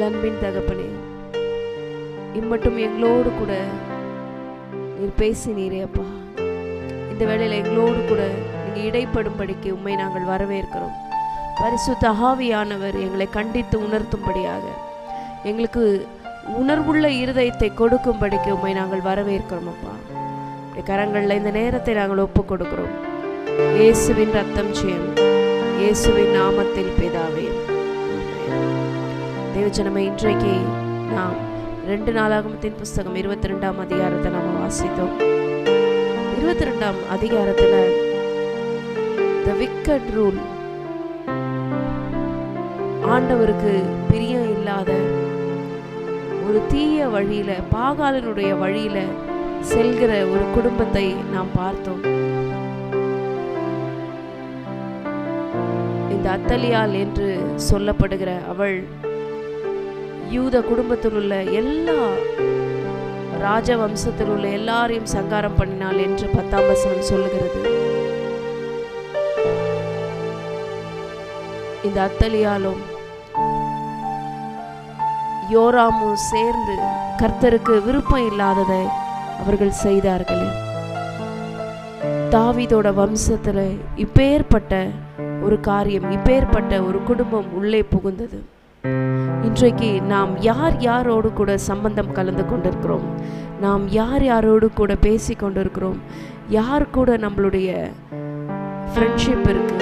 அன்பின் தகப்பனே, இம்மட்டும் எங்களோடு கூட நீர் பேசினீரே அப்பா. இந்த வேளையில் எங்களோடு கூட நீங்க இடைப்படும்படிக்கு உம்மை நாங்கள் வரவேற்கிறோம். பரிசுத்த ஆவியானவர் எங்களை கண்டித்து உணர்த்தும்படியாக, எங்களுக்கு உணர்வுள்ள இருதயத்தை கொடுக்கும்படிக்கு உம்மை நாங்கள் வரவேற்கிறோம் அப்பா. கரங்களில் இந்த நேரத்தை நாங்கள் ஒப்புக் கொடுக்கிறோம். இயேசுவின் ரத்தம் ஜெயம், இயேசுவின் நாமத்தில் பிதாவே. தேவஜனமே, இன்றைக்கு நாம் 2 நாளாகமத்தின் புஸ்தகம் 22ஆம் அதிகாரத்தை நாம் வாசித்தோம். 22ஆம் அதிகாரத்தில் the wicked rule, ஆண்டவருக்கு பிரியம் இல்லாத ஒரு தீய வழியில, பாகாலனுடைய வழியில செல்கிற ஒரு குடும்பத்தை நாம் பார்த்தோம். இந்த அத்தலியாள் என்று சொல்லப்படுகிற அவள் யூத குடும்பத்தில் உள்ள எல்லா ராஜவம்சத்தில் உள்ள எல்லாரையும் சங்காரம் பண்ணினாள் என்று 10ஆம் வசனம் சொல்லுகிறது. இந்த அத்தலியாலும் யோராமும் சேர்ந்து கர்த்தருக்கு விருப்பம் இல்லாததை அவர்கள் செய்தார்கள். தாவீதோட வம்சத்துல இப்பேற்பட்ட ஒரு காரியம், இப்பேற்பட்ட ஒரு குடும்பம் உள்ளே புகுந்தது. இன்றைக்கு நாம் யார் யாரோடு கூட சம்பந்தம் கலந்து கொண்டிருக்கிறோம், நாம் யார் யாரோடு கூட பேசி கொண்டிருக்கிறோம், யார் கூட நம்மளுடைய ஃப்ரெண்ட்ஷிப் இருக்கு,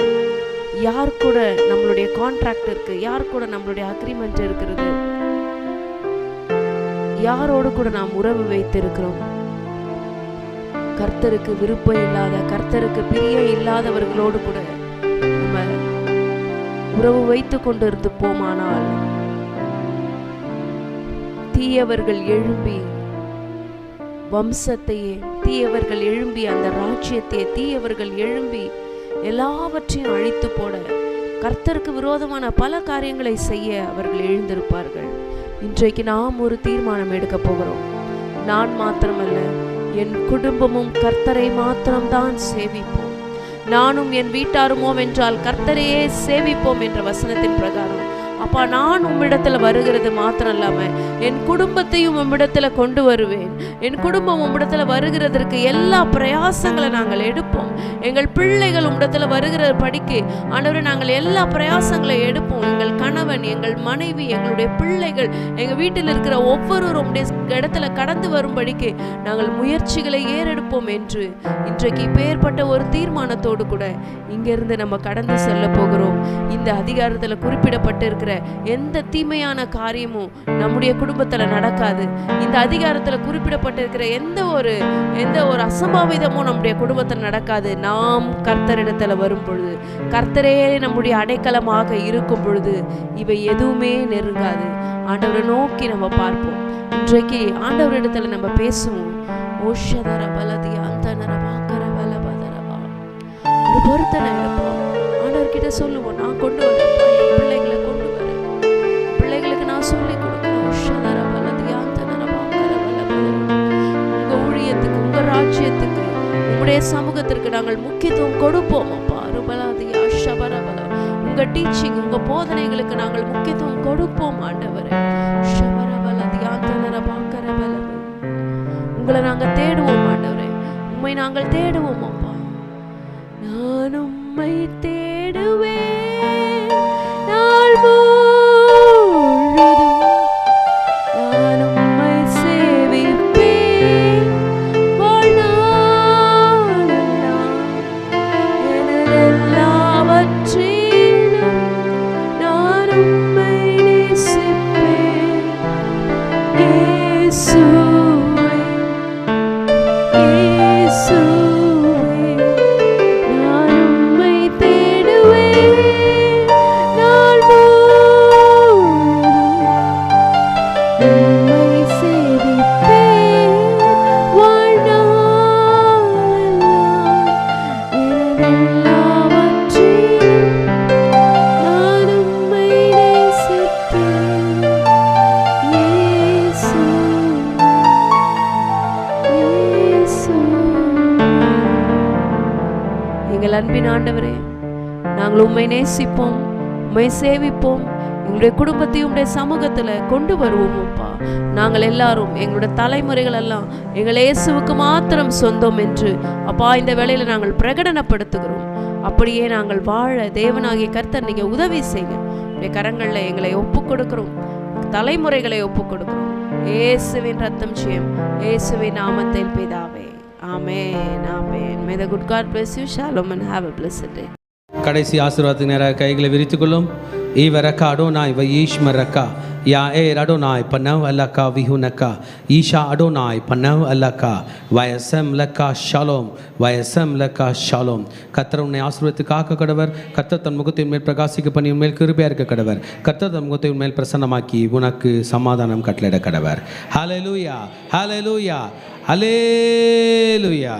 யார் கூட நம்மளுடைய கான்ட்ராக்ட் இருக்கு, யார் கூட நம்மளுடைய அக்ரிமெண்ட் இருக்கிறது, யாரோடு கூட நாம் உறவு வைத்திருக்கிறோம். கர்த்தருக்கு விருப்பம் இல்லாத, கர்த்தருக்கு பிரியம் இல்லாதவர்களோடு கூட நம்ம உறவு வைத்து கொண்டிருந்து போமானால், தீயவர்கள் எழும்பி வம்சத்தையே, தீயவர்கள் எழும்பி அந்த ராஜ்யத்தையே, தீயவர்கள் எழும்பி எல்லாவற்றையும் அழித்து போட, கர்த்தருக்கு விரோதமான பல காரியங்களை செய்ய அவர்கள் எழுந்திருப்பார்கள். இன்றைக்கு நாம் ஒரு தீர்மானம் எடுக்க போகிறோம். நான் மாத்திரமல்ல, என் குடும்பமும் கர்த்தரை மாத்திரம்தான் சேவிப்போம், நானும் என் வீட்டாருமோ என்றால் கர்த்தரையே சேவிப்போம் என்ற வசனத்தின் பிரகாரம், அப்பா, நான் உம்மிடத்துல வருகிறது மாத்திரம் இல்லாம என் குடும்பத்தையும் உம்மிடத்துல கொண்டு வருவேன். என் குடும்பம் உம்மிடத்துல வருகிறதற்கு எல்லா பிரயாசங்களை நாங்கள் எடுப்போம். எங்கள் பிள்ளைகள் உம்மிடத்துல வருகிற படிக்கு ஆண்டவரே நாங்கள் எல்லா பிரயாசங்களை எடுப்போம். எங்கள் கணவன், எங்கள் மனைவி, எங்களுடைய பிள்ளைகள், எங்க வீட்டில் இருக்கிற ஒவ்வொருவரும் இடத்துல கடந்து வரும்படிக்கு நாங்கள் முயற்சிகளை ஏறெடுப்போம் என்று இன்றைக்கு இப்பேற்பட்ட ஒரு தீர்மானத்தோடு கூட இங்கிருந்து நம்ம கடந்து செல்ல போகிறோம். இந்த அதிகாரத்துல குறிப்பிடப்பட்டிருக்கிற எந்த தீமையான காரியமும் நம்முடைய குடும்பத்துல நடக்காது. இந்த அதிகாரத்துல குறிப்பிடப்பட்டிருக்கிற எந்த ஒரு அசம்பாவிதமும் நம்முடைய குடும்பத்துல நடக்காது. நாம் கர்த்தரிடத்துல வரும் பொழுது, கர்த்தரே நம்முடைய அடைக்கலமாக இருக்கும் பொழுது இவை எதுவுமே நெருங்காது. ஆண்டவரை நோக்கி நம்ம பார்ப்போம். இன்றைக்கு ஆண்டவரிடத்துல நம்ம பேசுவோம். ஓஷதர பலதி அந்தனர வாக்கர பலபதரவா, ஒரு பொருத்தனை எடுப்போம். ஆண்டவர்கிட்ட சொல்லுவோம், நான் கொண்டு வரேன், என் பிள்ளைகளை கொண்டு வரேன், பிள்ளைகளுக்கு நான் சொல்லி கொடுக்கிறேன். ஓஷதர பலதி அந்தனர வாக்கர பலபதரவா, உங்க ஊழியத்துக்கு, உங்க ராஜ்யத்துக்கு, உங்களுடைய சமூகத்திற்கு நாங்கள் முக்கியத்துவம் கொடுப்போம் அப்பா. ருபலாதி அஷபரபல, உங்க டீச்சிங், உங்க போதனைகளுக்கு நாங்கள் முக்கியத்துவம் கொடுப்போம் ஆண்டவரே. உங்களை நாங்கள் தேடுவோம் ஆண்டவரே, உம்மை நாங்கள் தேடுவோம் அப்பா. நான் உம்மை தேடுவேன் நாள் முழுதும், நான் உம்மை சேவிப்பேன் வாழ்நாளெல்லாம், எனதெல்லாவற்றிலும் நான் உம்மை நேசிப்பேன் இயேசு. அன்பின் ஆண்டவரே, நாங்கள் உம்மை நேசிப்போம், உம்மை சேவிப்போம். எங்களுடைய குடும்பத்தையும் உடைய சமூகத்தில் கொண்டு வருவோம் அப்பா. நாங்கள் எல்லாரும் எங்களுடைய தலைமுறைகள் எல்லாம் எங்கள் இயேசுவுக்கு மாத்திரம் சொந்தம் என்று அப்பா இந்த வேளையில் நாங்கள் பிரகடனப்படுத்துகிறோம். அப்படியே நாங்கள் வாழ தேவனாகிய கர்த்தர் நீங்கள் உதவி செய்யுங்க. உடைய கரங்களில் எங்களை ஒப்புக் கொடுக்கிறோம், தலைமுறைகளை ஒப்புக் கொடுக்கிறோம். இயேசுவின் ரத்தம் ஜெயம், இயேசுவின் நாமத்தில் பிதாவே, ஆமென், ஆமென். May the good God bless you. Shalom and have a blessed day. கடைசி ஆசீர்வாதத்துக்கு நேராக கைகளை விரித்துக்கொள்ளும். ஈவரக்கா அடோனாய் வயீஷ்மரக்கா யா ஏர் அடோனாய் பனவ் அல்லக்கா விஹுனக்கா ஈஷா அடோனாய் பனவ் அல்லக்கா வயசம் லக்கா ஷாலோம் வயசம் லக்கா ஷாலோம். கர்த்தர் உன்னை ஆசீர்வதித்து காக்க கடவர். கர்த்தர் தன் முகத்தின் மேல் பிரகாசிக்க பண்ணி உன்மேல் கிருபையா இருக்க கடவர். கர்த்தர் தன் முகத்தை உன்மேல் பிரசன்னமாக்கி உனக்கு சமாதானம் கட்டளையிட கடவர். ஹல்லேலூயா, ஹல்லேலூயா, ஹல்லேலூயா.